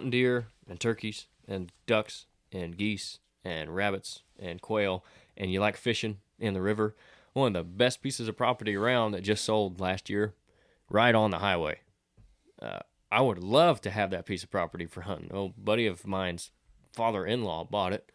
S1: deer and turkeys and ducks and geese and rabbits and quail, and you like fishing in the river, one of the best pieces of property around that just sold last year, right on the highway. I would love to have that piece of property for hunting. Oh, buddy of mine's father-in-law bought it.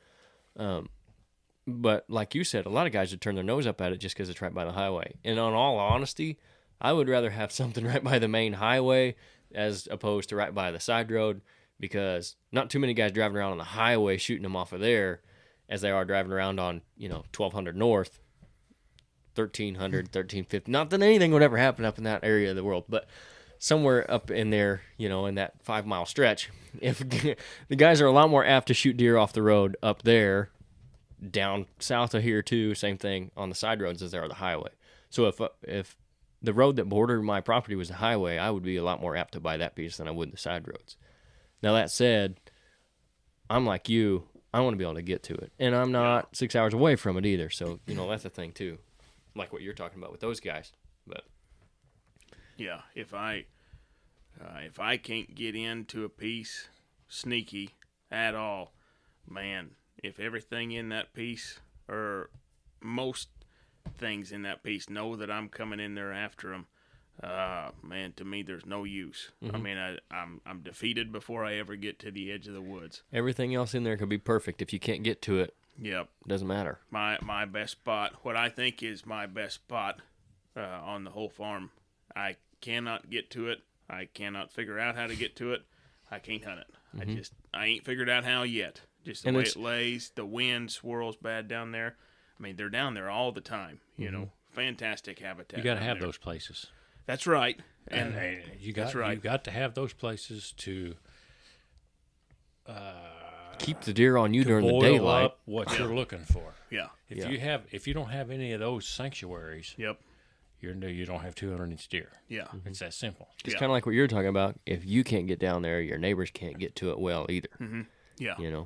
S1: But like you said, a lot of guys would turn their nose up at it just because it's right by the highway. And on all honesty, I would rather have something right by the main highway as opposed to right by the side road, because not too many guys driving around on the highway shooting them off of there as they are driving around on, 1200 North, 1300, 1350. Not that anything would ever happen up in that area of the world, but somewhere up in there, in that 5-mile stretch, if the guys are a lot more apt to shoot deer off the road up there, down south of here too, same thing on the side roads as they are the highway. So if the road that bordered my property was the highway, I would be a lot more apt to buy that piece than I would the side roads. Now that said, I'm like you, I want to be able to get to it, and I'm not 6 hours away from it either. So that's the thing too, like what you're talking about with those guys. But
S3: yeah, if I can't get into a piece sneaky at all, man. If everything in that piece, or most things in that piece, know that I'm coming in there after them, man, to me, there's no use. I mean, I'm defeated before I ever get to the edge of the woods.
S1: Everything else in there could be perfect. If you can't get to it,
S3: yep,
S1: doesn't matter.
S3: My best spot, what I think is my best spot on the whole farm, I cannot get to it. I cannot figure out how to get to it. I can't hunt it. I ain't figured out how yet. Just the way it lays, the wind swirls bad down there. I mean, they're down there all the time, fantastic habitat.
S2: You got to have those places.
S3: That's right.
S2: And you got to have those places to
S1: keep the deer on you during the
S2: boil
S1: daylight.
S2: Up what you're looking for.
S3: Yeah.
S2: If you don't have any of those sanctuaries,
S3: yep,
S2: you don't have 200-inch deer.
S3: Yeah.
S2: It's that simple.
S1: It's kind of like what you're talking about. If you can't get down there, your neighbors can't get to it well either.
S3: Yeah.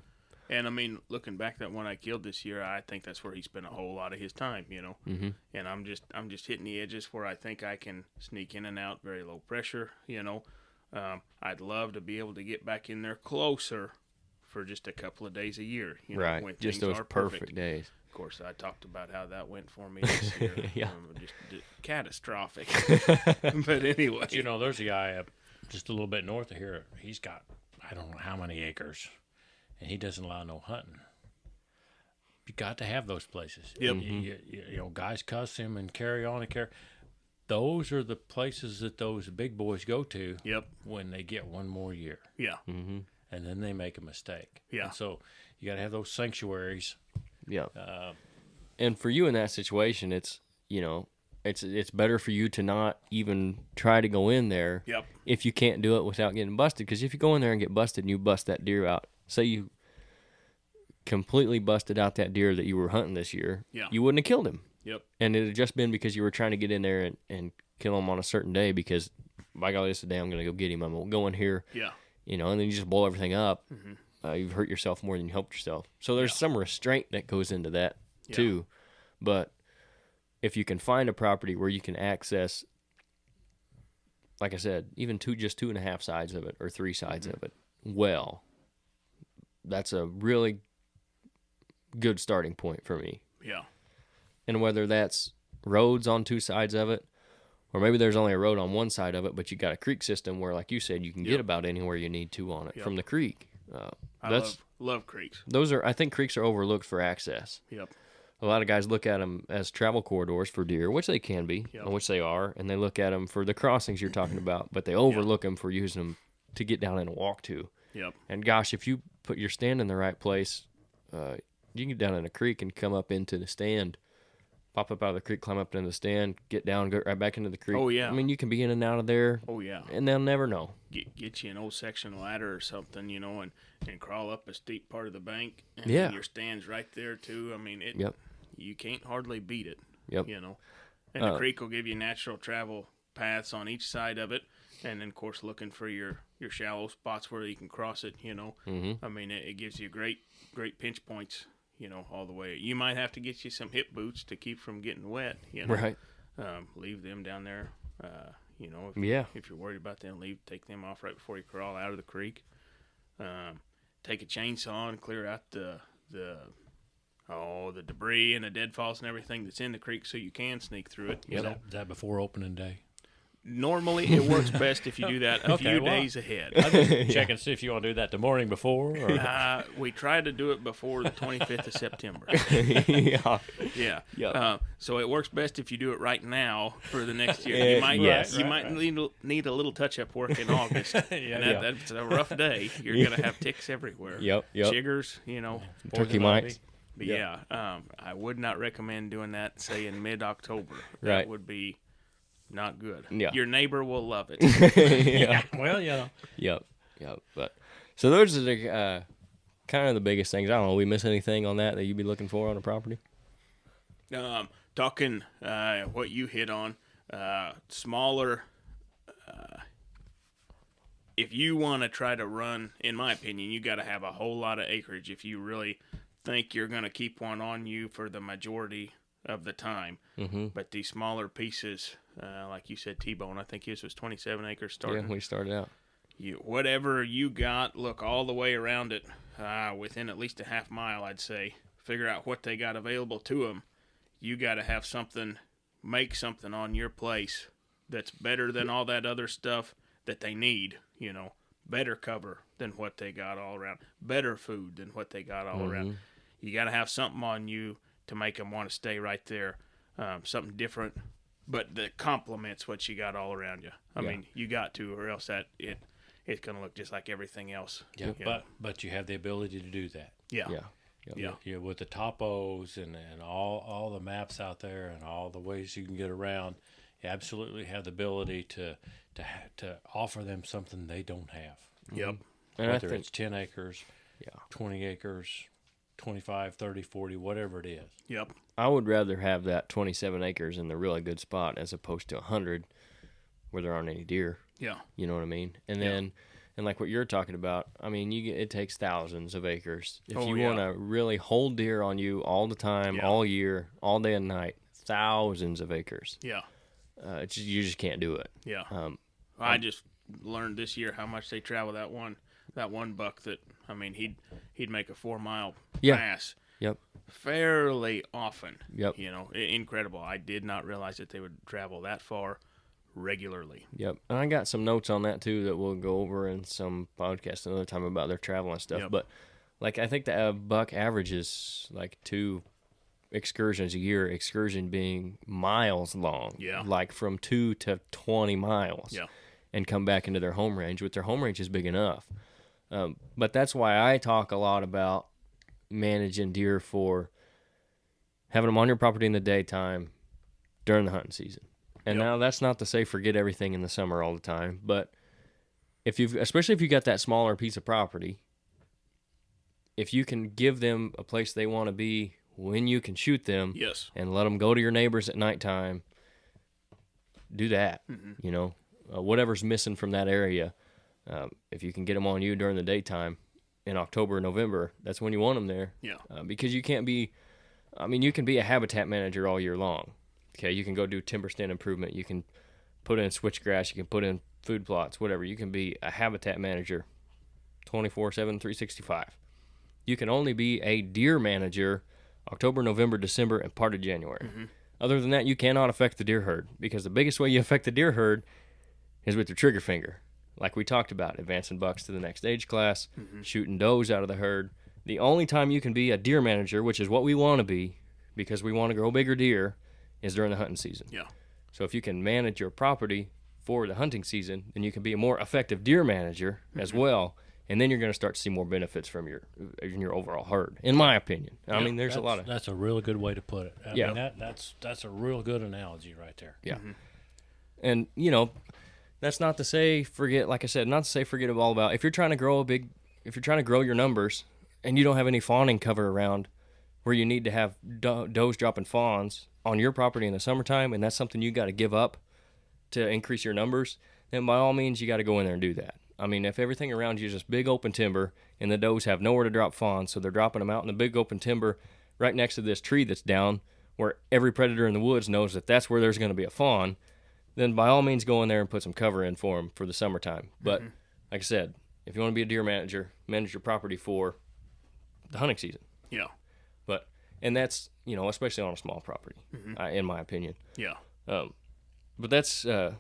S1: And
S3: I mean, looking back, that one I killed this year, I think that's where he spent a whole lot of his time, And I'm just hitting the edges where I think I can sneak in and out, very low pressure, I'd love to be able to get back in there closer for just a couple of days a year,
S1: right?
S3: When
S1: just
S3: things
S1: those
S3: are
S1: perfect days.
S3: Of course, I talked about how that went for me this year.
S1: Yeah.
S3: Just catastrophic. But anyway.
S2: There's a guy up just a little bit north of here. He's got, I don't know how many acres, and he doesn't allow no hunting. You got to have those places.
S3: Yep.
S2: Guys cuss him and carry on and carry. Those are the places that those big boys go to.
S3: Yep.
S2: When they get one more year.
S3: Yeah.
S2: And then they make a mistake.
S3: Yeah.
S2: And so you got to have those sanctuaries.
S1: Yeah. And for you in that situation, it's it's better for you to not even try to go in there.
S3: Yep.
S1: If you can't do it without getting busted, because if you go in there and get busted and you bust that deer out, say you completely busted out that deer that you were hunting this year, you wouldn't have killed him.
S3: Yep.
S1: And it had just been because you were trying to get in there and kill him on a certain day because, by golly, this is the day I'm going to go get him. I'm going to go in here.
S3: Yeah.
S1: And then you just blow everything up. You've hurt yourself more than you helped yourself. So there's some restraint that goes into that too. But if you can find a property where you can access, like I said, even just 2.5 sides of it or 3 sides of it, that's a really good starting point for me.
S3: Yeah.
S1: And whether that's roads on 2 sides of it, or maybe there's only a road on 1 side of it, but you got a creek system where, like you said, you can get about anywhere you need to on it from the creek.
S3: I love creeks.
S1: I think creeks are overlooked for access.
S3: Yep.
S1: A lot of guys look at them as travel corridors for deer, which they can be, and which they are, and they look at them for the crossings you're talking about, but they overlook them for using them to get down and walk to.
S3: Yep.
S1: And gosh, if you put your stand in the right place, you can get down in a creek and come up into the stand, pop up out of the creek, climb up into the stand, get down, go right back into the creek.
S3: Oh, yeah.
S1: I mean, you can be in and out of there.
S3: Oh, yeah.
S1: And they'll never know.
S3: Get you an old section ladder or something, and crawl up a steep part of the bank. And your stand's right there, too. I mean, you can't hardly beat it.
S1: Yep.
S3: And the creek will give you natural travel paths on each side of it. And then, of course, looking for your shallow spots where you can cross it, I mean, it gives you great pinch points, all the way. You might have to get you some hip boots to keep from getting wet,
S1: Right.
S3: Leave them down there, if you're worried about them, take them off right before you crawl out of the creek. Take a chainsaw and clear out the the debris and the deadfalls and everything that's in the creek, so you can sneak through it.
S2: Is that before opening day?
S3: Normally, it works best if you do that a few days ahead.
S2: I'm just checking to see if you want to do that the morning before. Or...
S3: we try to do it before the 25th of September.
S1: Yeah.
S3: Yep. So it works best if you do it right now for the next year. You might need a little touch-up work in August. That's a rough day. You're going to have ticks everywhere.
S1: Yep.
S3: Chiggers,
S1: turkey mites.
S3: But I would not recommend doing that, say, in mid-October. That
S1: Right.
S3: would be not good.
S1: Yeah.
S3: Your neighbor will love it.
S2: Yeah. Well,
S1: Yep. But so those are the kind of the biggest things. I don't know. We miss anything on that you'd be looking for on a property?
S3: Talking what you hit on, smaller. If you want to try to run, in my opinion, you got to have a whole lot of acreage if you really think you're going to keep one on you for the majority of the time.
S1: Mm-hmm.
S3: But these smaller pieces, like you said, T-Bone, I think his was 27 acres starting.
S1: Yeah, we started out.
S3: Whatever you got, look all the way around it, within at least a half mile, I'd say. Figure out what they got available to them. You got to have something, make something on your place that's better than all that other stuff that they need. Better cover than what they got all around. Better food than what they got all around. You got to have something on you to make them want to stay right there. Something different, but that complements what you got all around you. I mean, you got to, or else it's going to look just like everything else.
S2: Yeah, but you have the ability to do that.
S3: Yeah.
S2: Yeah, with the topos and all the maps out there and all the ways you can get around, you absolutely have the ability to offer them something they don't have.
S3: Yep.
S1: And
S2: Whether it's 10 acres, 20 acres, 25, 30, 40, whatever it is.
S3: Yep.
S1: I would rather have that 27 acres in the really good spot as opposed to 100 where there aren't any deer.
S3: Yeah.
S1: You know what I mean? And then, and like what you're talking about, I mean, it takes thousands of acres. If you want to really hold deer on you all the time, all year, all day and night, thousands of acres.
S3: Yeah.
S1: You just can't do it.
S3: Yeah. I just learned this year how much they travel. That one buck that, I mean, he'd make a 4-mile pass.
S1: Yep.
S3: Fairly often.
S1: Yep.
S3: Incredible. I did not realize that they would travel that far regularly.
S1: Yep. And I got some notes on that too that we'll go over in some podcast another time about their travel and stuff.
S3: Yep.
S1: But like I think the buck averages like 2 excursions a year, excursion being miles long.
S3: Yeah.
S1: Like from 2 to 20 miles.
S3: Yeah.
S1: And come back into their home range, which their home range is big enough. But that's why I talk a lot about managing deer for having them on your property in the daytime during the hunting season. And now that's not to say forget everything in the summer all the time, but especially if you got that smaller piece of property, if you can give them a place they want to be when you can shoot them, and let them go to your neighbors at nighttime, do that. Mm-hmm. Whatever's missing from that area, if you can get them on you during the daytime in October or November, that's when you want them there.
S3: Yeah.
S1: Because you can't be, you can be a habitat manager all year long. Okay, you can go do timber stand improvement. You can put in switchgrass. You can put in food plots, whatever. You can be a habitat manager 24/7, 365. You can only be a deer manager October, November, December, and part of January. Mm-hmm. Other than that, you cannot affect the deer herd because the biggest way you affect the deer herd is with your trigger finger. Like we talked about, advancing bucks to the next age class, shooting does out of the herd. The only time you can be a deer manager, which is what we want to be because we want to grow bigger deer, is during the hunting season. Yeah. So if you can manage your property for the hunting season, then you can be a more effective deer manager as well, and then you're going to start to see more benefits from your overall herd, in my opinion. I mean, there's a lot of...
S2: That's a really good way to put it. I mean, that's a real good analogy right there.
S1: Yeah. Mm-hmm. And, that's not to say forget all about... If you're trying to grow your numbers and you don't have any fawning cover around where you need to have does dropping fawns on your property in the summertime, and that's something you got to give up to increase your numbers, then by all means you got to go in there and do that. I mean, if everything around you is just big open timber and the does have nowhere to drop fawns, so they're dropping them out in the big open timber right next to this tree that's down where every predator in the woods knows that that's where there's going to be a fawn, then by all means go in there and put some cover in for them for the summertime. But like I said, if you want to be a deer manager, manage your property for the hunting season.
S3: Yeah.
S1: But and that's especially on a small property, in my opinion.
S3: Yeah.
S1: But that's I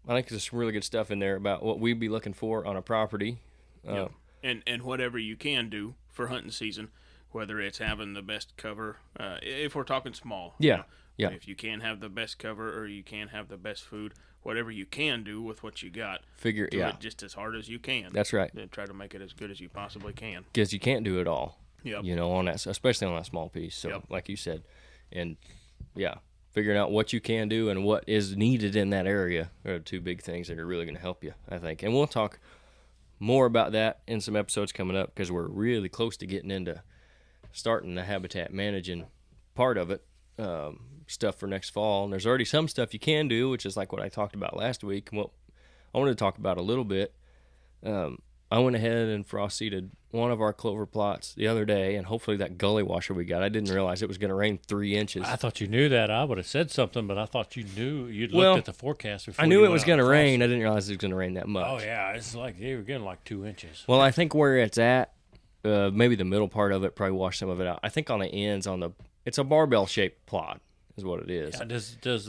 S1: think there's some really good stuff in there about what we'd be looking for on a property.
S3: Yeah. And whatever you can do for hunting season, whether it's having the best cover, if we're talking small.
S1: Yeah. Yeah.
S3: If you can't have the best cover or you can't have the best food, whatever you can do with what you got, do it just as hard as you can.
S1: That's right.
S3: And try to make it as good as you possibly can.
S1: Because you can't do it all.
S3: Yep.
S1: On that, especially on that small piece. So, like you said, and figuring out what you can do and what is needed in that area are two big things that are really going to help you, I think. And we'll talk more about that in some episodes coming up because we're really close to getting into starting the habitat managing part of it. Stuff for next fall, and there's already some stuff you can do, which is like what I talked about last week. Well, I wanted to talk about a little bit. I went ahead and frost seeded one of our clover plots the other day, and hopefully that gully washer we got, I didn't realize it was going to rain 3 inches.
S2: I thought you knew that. I would have said something, but I thought you knew. You'd looked at the forecast before.
S1: I knew it was going to rain. I didn't realize it was going to rain that much.
S2: Oh yeah, it's like they were getting like 2 inches.
S1: Well, I think where it's at, maybe the middle part of it probably washed some of it out. I think on the ends, it's a barbell shaped plot. Is what it is.
S2: Yeah, does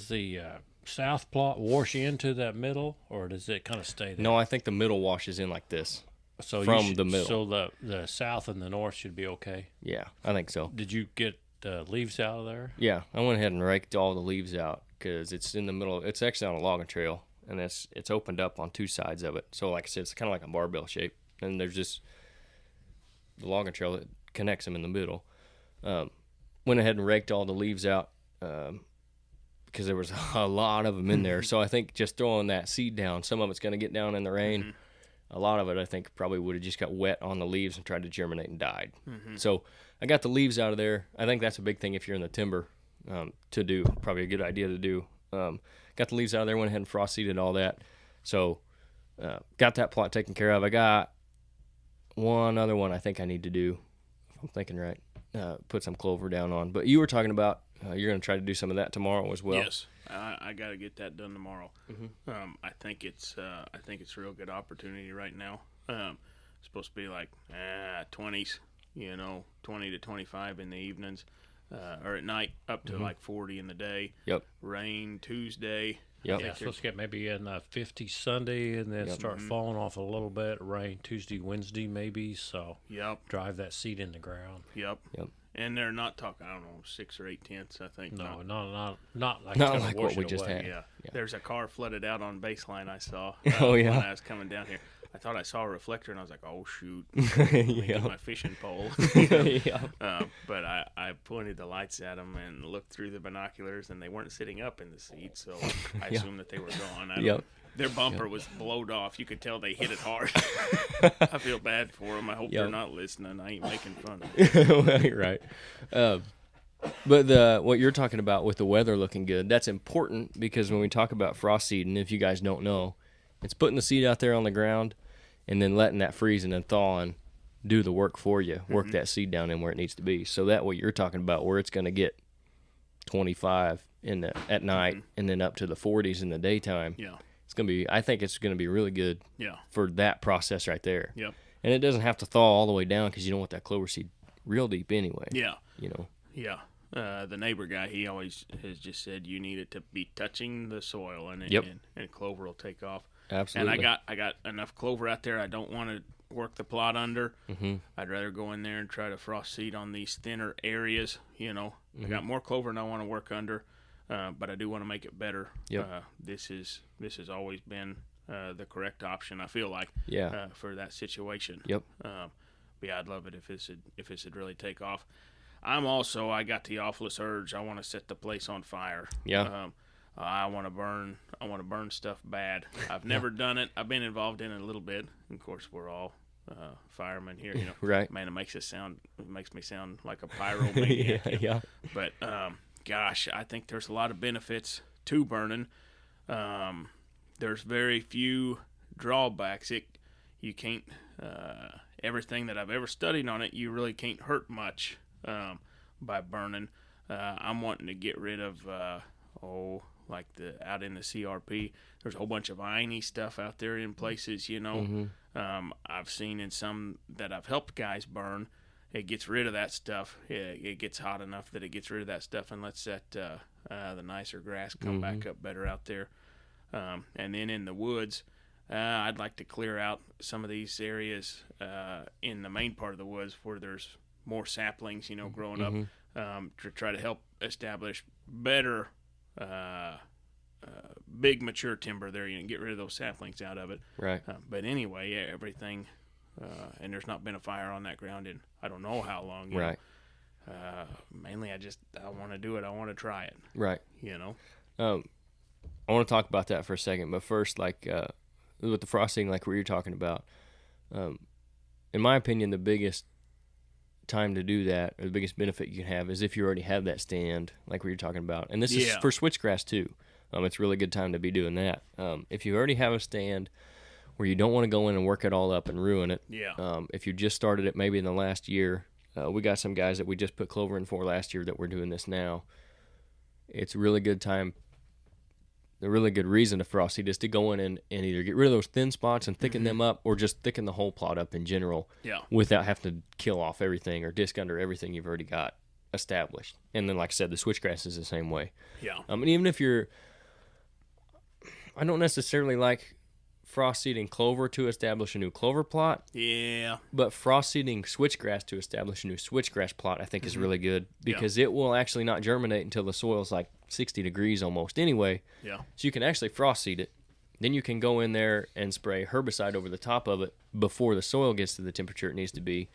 S2: the south plot wash into that middle, or does it kind of stay there?
S1: No, I think the middle washes in like this.
S2: So
S1: from the middle.
S2: So the south and the north should be okay.
S1: Yeah, I think so.
S2: Did you get leaves out of there?
S1: Yeah, I went ahead and raked all the leaves out because it's in the middle. It's actually on a logging trail, and it's opened up on two sides of it. So like I said, it's kind of like a barbell shape, and there's just the logging trail that connects them in the middle. Went ahead and raked all the leaves out because there was a lot of them in there. So I think just throwing that seed down, some of it's going to get down in the rain. Mm-hmm. A lot of it, I think, probably would have just got wet on the leaves and tried to germinate and died. Mm-hmm. So I got the leaves out of there. I think that's a big thing if you're in the timber to do. Probably a good idea to do. Got the leaves out of there, went ahead and frost seeded all that. So got that plot taken care of. I got one other one I think I need to do, if I'm thinking right. Put some clover down on. But you were talking about you're going to try to do some of that tomorrow as well.
S3: Yes, I got to get that done tomorrow. Mm-hmm. I think it's a real good opportunity right now. It's supposed to be like 20s, 20 to 25 in the evenings, or at night, up to like 40 in the day.
S1: Yep.
S3: Rain Tuesday.
S1: Yep.
S2: Yeah, supposed to get maybe in 50 Sunday and then start falling off a little bit. Rain Tuesday, Wednesday maybe. So drive that seed in the ground.
S3: Yep. And they're not talking, 6 or 8 tenths, I think.
S2: No, not like
S1: what we just had.
S3: Yeah. There's a car flooded out on Baseline I saw
S1: when
S3: I was coming down here. I thought I saw a reflector, and I was like, oh, shoot. Get my fishing pole. But I pointed the lights at them and looked through the binoculars, and they weren't sitting up in the seat, so I assumed that they were gone. Their bumper was blowed off. You could tell they hit it hard. I feel bad for them. I hope they're not listening. I ain't making fun of them.
S1: Right. But what you're talking about with the weather looking good, that's important because when we talk about frost seeding, if you guys don't know, it's putting the seed out there on the ground and then letting that freezing and thawing do the work for you, work that seed down in where it needs to be. So that what you're talking about, where it's going to get 25 at night and then up to the 40s in the daytime.
S3: Yeah.
S1: It's going to be, I think it's going to be really good for that process right there.
S3: Yep.
S1: And it doesn't have to thaw all the way down because you don't want that clover seed real deep anyway.
S3: Yeah.
S1: Yeah.
S3: The neighbor guy, he always has just said you need it to be touching the soil and clover will take off.
S1: Absolutely.
S3: And I got enough clover out there. I don't want to work the plot under. Mm-hmm. I'd rather go in there and try to frost seed on these thinner areas. I got more clover than I want to work under. But I do want to make it better.
S1: Yep.
S3: This has always been the correct option, I feel like, for that situation.
S1: Yep.
S3: Yeah, I'd love it if this would really take off. I got the awfulest urge. I want to set the place on fire.
S1: Yeah.
S3: I want to burn stuff bad. I've never done it. I've been involved in it a little bit. Of course, we're all firemen here.
S1: Right.
S3: Man, it makes me sound like a pyromaniac.
S1: Yeah.
S3: But gosh, I think there's a lot of benefits to burning. There's very few drawbacks. You can't everything that I've ever studied on it, you really can't hurt much by burning. I'm wanting to get rid of like out in the CRP. There's a whole bunch of iony stuff out there in places. I've seen in some that I've helped guys burn, it gets rid of that stuff. It gets hot enough that it gets rid of that stuff and lets that the nicer grass come back up better out there. And then in the woods, I'd like to clear out some of these areas in the main part of the woods where there's more saplings, growing up, to try to help establish better big mature timber there. Get rid of those saplings out of it.
S1: Right.
S3: But anyway, everything, and there's not been a fire on that ground in I don't know how long.
S1: Right.
S3: Mainly, I want to do it. I want to try it.
S1: Right.
S3: I
S1: want to talk about that for a second, but first, like with the frosting, like what you're talking about, in my opinion, the biggest time to do that, or the biggest benefit you can have, is if you already have that stand, like what you're talking about. And this is for switchgrass too. It's a really good time to be doing that. If you already have a stand where you don't want to go in and work it all up and ruin it, if you just started it maybe in the last year, we got some guys that we just put clover in for last year that we're doing this now. It's a really good time. The really good reason to frost seed is to go in and either get rid of those thin spots and thicken them up, or just thicken the whole plot up in general, without having to kill off everything or disc under everything you've already got established. And then, like I said, the switchgrass is the same way. And even if I don't necessarily like frost seeding clover to establish a new clover plot. But frost seeding switchgrass to establish a new switchgrass plot, I think, is really good, because it will actually not germinate until the soil's like 60 degrees almost anyway. So you can actually frost seed it. Then you can go in there and spray herbicide over the top of it before the soil gets to the temperature it needs to be,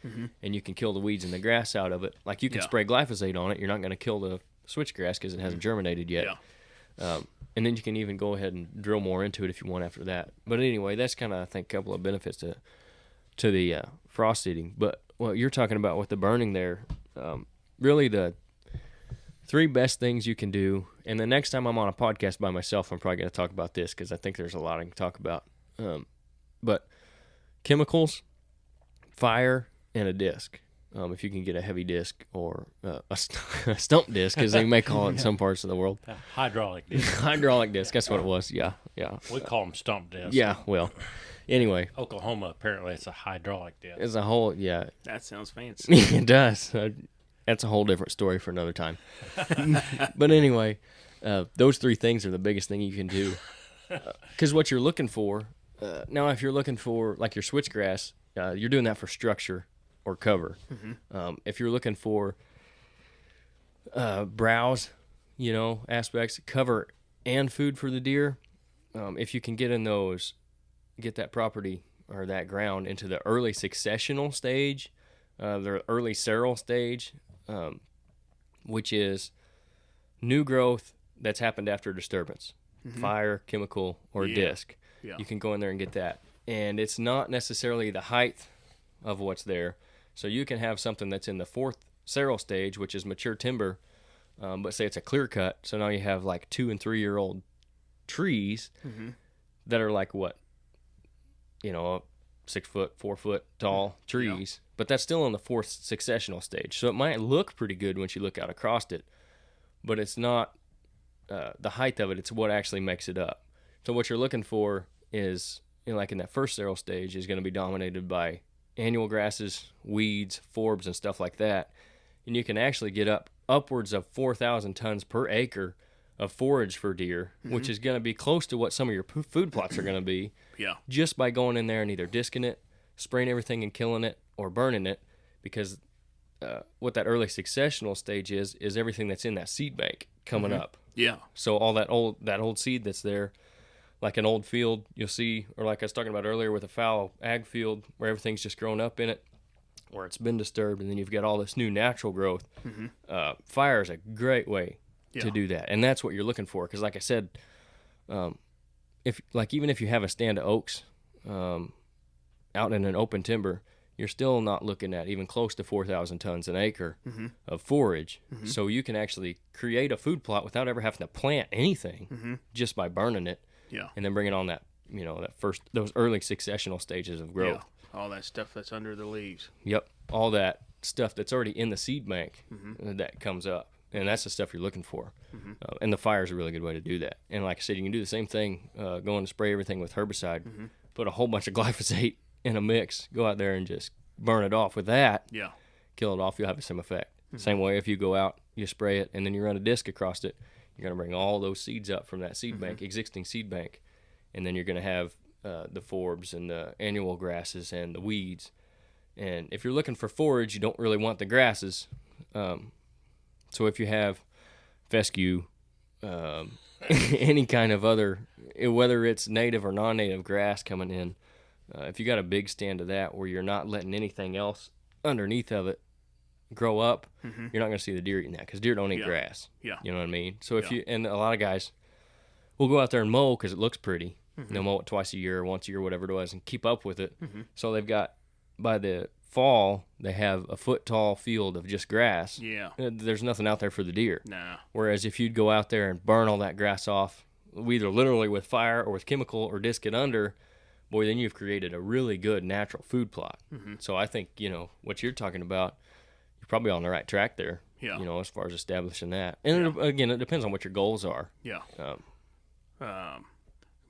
S1: and you can kill the weeds and the grass out of it. Like, you can spray glyphosate on it. You're not going to kill the switchgrass because it hasn't germinated yet. And then you can even go ahead and drill more into it if you want after that. But anyway, that's kind of, I think, a couple of benefits to the frost seeding. But what you're talking about with the burning there, really the 3 best things you can do. And the next time I'm on a podcast by myself, I'm probably going to talk about this, because I think there's a lot I can talk about. But chemicals, fire, and a disc. If you can get a heavy disc, or a stump disc, as they may call it in some parts of the world.
S2: Hydraulic disc.
S1: Hydraulic disc, that's what it was. Yeah.
S2: We call them stump discs.
S1: Yeah, well, anyway.
S2: Oklahoma, apparently, it's a hydraulic disc.
S1: It's a whole,
S3: That sounds fancy.
S1: It does. That's a whole different story for another time. But anyway, those 3 things are the biggest thing you can do. Because what you're looking for, now if you're looking for, like your switchgrass, you're doing that for structure or cover. If you're looking for browse, aspects, cover and food for the deer, if you can get that property or that ground into the early successional stage, the early sterile stage, which is new growth that's happened after disturbance, fire, chemical, or disc. You can go in there and get that. And it's not necessarily the height of what's there. So you can have something that's in the 4th sterile stage, which is mature timber, but say it's a clear cut. So now you have like 2 and 3 year old trees that are like 6 foot, 4 foot tall trees, but that's still in the 4th successional stage. So it might look pretty good once you look out across it, but it's not the height of it. It's what actually makes it up. So what you're looking for is, like in that first sterile stage, is going to be dominated by annual grasses, weeds, forbs, and stuff like that. And you can actually get upwards of 4,000 tons per acre of forage for deer, which is going to be close to what some of your food plots are going to be, just by going in there and either disking it, spraying everything and killing it, or burning it, because what that early successional stage is everything that's in that seed bank coming up. So all that old seed that's there, like an old field you'll see, or like I was talking about earlier with a fallow ag field where everything's just grown up in it, where it's been disturbed, and then you've got all this new natural growth. Fire is a great way to do that, and that's what you're looking for. Because like I said, even if you have a stand of oaks out in an open timber, you're still not looking at even close to 4,000 tons an acre of forage. So you can actually create a food plot without ever having to plant anything, just by burning it. And then bringing on that, those early successional stages of growth.
S3: All that stuff that's under the leaves.
S1: All that stuff that's already in the seed bank that comes up. And that's the stuff you're looking for. And the fire is a really good way to do that. And like I said, you can do the same thing, go and spray everything with herbicide, put a whole bunch of glyphosate in a mix, go out there and just burn it off with that. kill it off, you'll have the same effect. Same way if you go out, you spray it, and then you run a disc across it, you're going to bring all those seeds up from that seed bank, existing seed bank, and then you're going to have the forbs and the annual grasses and the weeds. And if you're looking for forage, you don't really want the grasses. So if you have fescue, any kind of other, whether it's native or non-native grass coming in, if you got a big stand of that where you're not letting anything else underneath of it grow up, you're not going to see the deer eating that, because deer don't eat grass.
S3: Yeah.
S1: You know what I mean? So if you, and a lot of guys will go out there and mow because it looks pretty. They'll mow it twice a year or once a year, whatever it was, and keep up with it. So they've got, by the fall, they have a foot tall field of just grass.
S3: Yeah.
S1: There's nothing out there for the deer.
S3: Nah.
S1: Whereas if you'd go out there and burn all that grass off, either literally with fire or with chemical, or disc it under, boy, then you've created a really good natural food plot. So I think, what you're talking about, you're probably on the right track there.
S3: Yeah.
S1: As far as establishing that. And again, it depends on what your goals are.
S3: Yeah.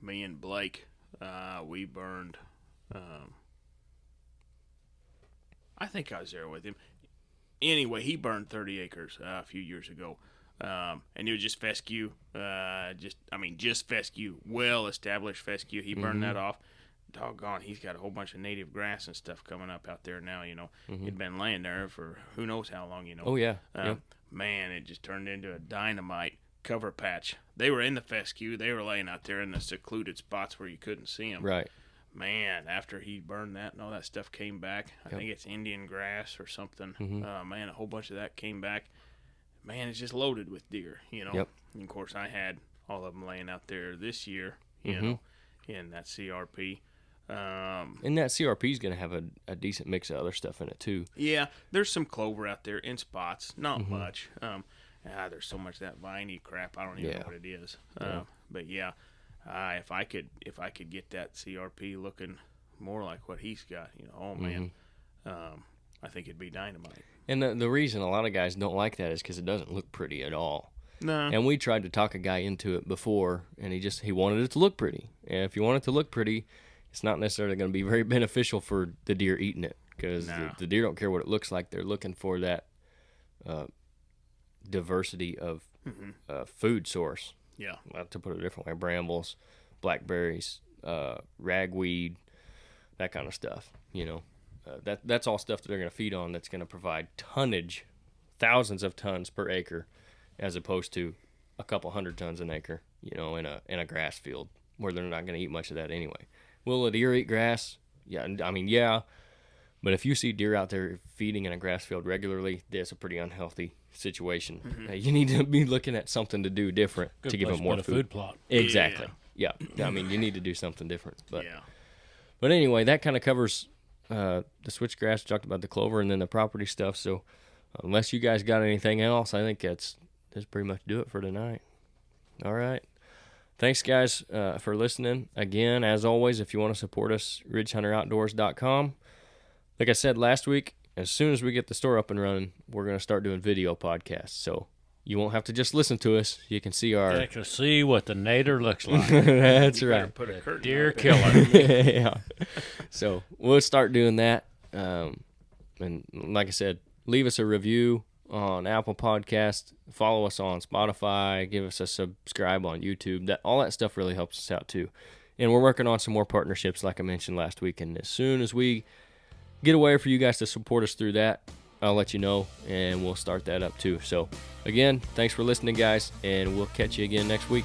S3: Me and Blake, we burned. I think I was there with him. Anyway, he burned 30 acres a few years ago, and it was just fescue. Just fescue, well-established fescue. He burned that off. Doggone, he's got a whole bunch of native grass and stuff coming up out there now. He'd been laying there for who knows how long.
S1: Oh yeah.
S3: Man, it just turned into a dynamite cover patch. They were in the fescue. They were laying out there in the secluded spots where you couldn't see them.
S1: Right.
S3: Man, after he burned that and all that stuff came back, I think it's Indian grass or something. Man, a whole bunch of that came back. Man, it's just loaded with deer, And of course, I had all of them laying out there this year, in that CRP.
S1: And that CRP is going to have a decent mix of other stuff in it too.
S3: Yeah, there's some clover out there in spots, not much. There's so much of that viney crap, I don't even know what it is. But yeah, if I could get that CRP looking more like what he's got, I think it'd be dynamite. And
S1: the reason a lot of guys don't like that is because it doesn't look pretty at all.
S3: No.
S1: And we tried to talk a guy into it before, and he wanted it to look pretty. And if you want it to look pretty, it's not necessarily going to be very beneficial for the deer eating it, because the deer don't care what it looks like. They're looking for that diversity of food source.
S3: Yeah.
S1: To put it a different way, brambles, blackberries, ragweed, that kind of stuff. That's all stuff that they're going to feed on, that's going to provide tonnage, thousands of tons per acre, as opposed to a couple hundred tons an acre, in a grass field where they're not going to eat much of that anyway. Will a deer eat grass? Yeah. But if you see deer out there feeding in a grass field regularly, that's a pretty unhealthy situation. You need to be looking at something to do different to give them more food
S2: plot.
S1: Exactly. Yeah. You need to do something different. But anyway, that kind of covers the switchgrass. We talked about the clover and then the property stuff. So unless you guys got anything else, I think that's pretty much do it for tonight. All right. Thanks, guys, for listening. Again, as always, if you want to support us, ridgehunteroutdoors.com. Like I said last week, as soon as we get the store up and running, we're going to start doing video podcasts. So you won't have to just listen to us. You can see our...
S2: You can see what the nader looks like.
S1: That's right.
S3: Put a curtain
S2: Deer
S3: up there.
S2: killer.
S1: Yeah. So we'll start doing that. And like I said, leave us a review on Apple Podcasts, follow us on Spotify, give us a subscribe on YouTube. All that stuff really helps us out too. And we're working on some more partnerships, like I mentioned last week. And as soon as we get a way for you guys to support us through that, I'll let you know, and we'll start that up too. So again, thanks for listening, guys, and we'll catch you again next week.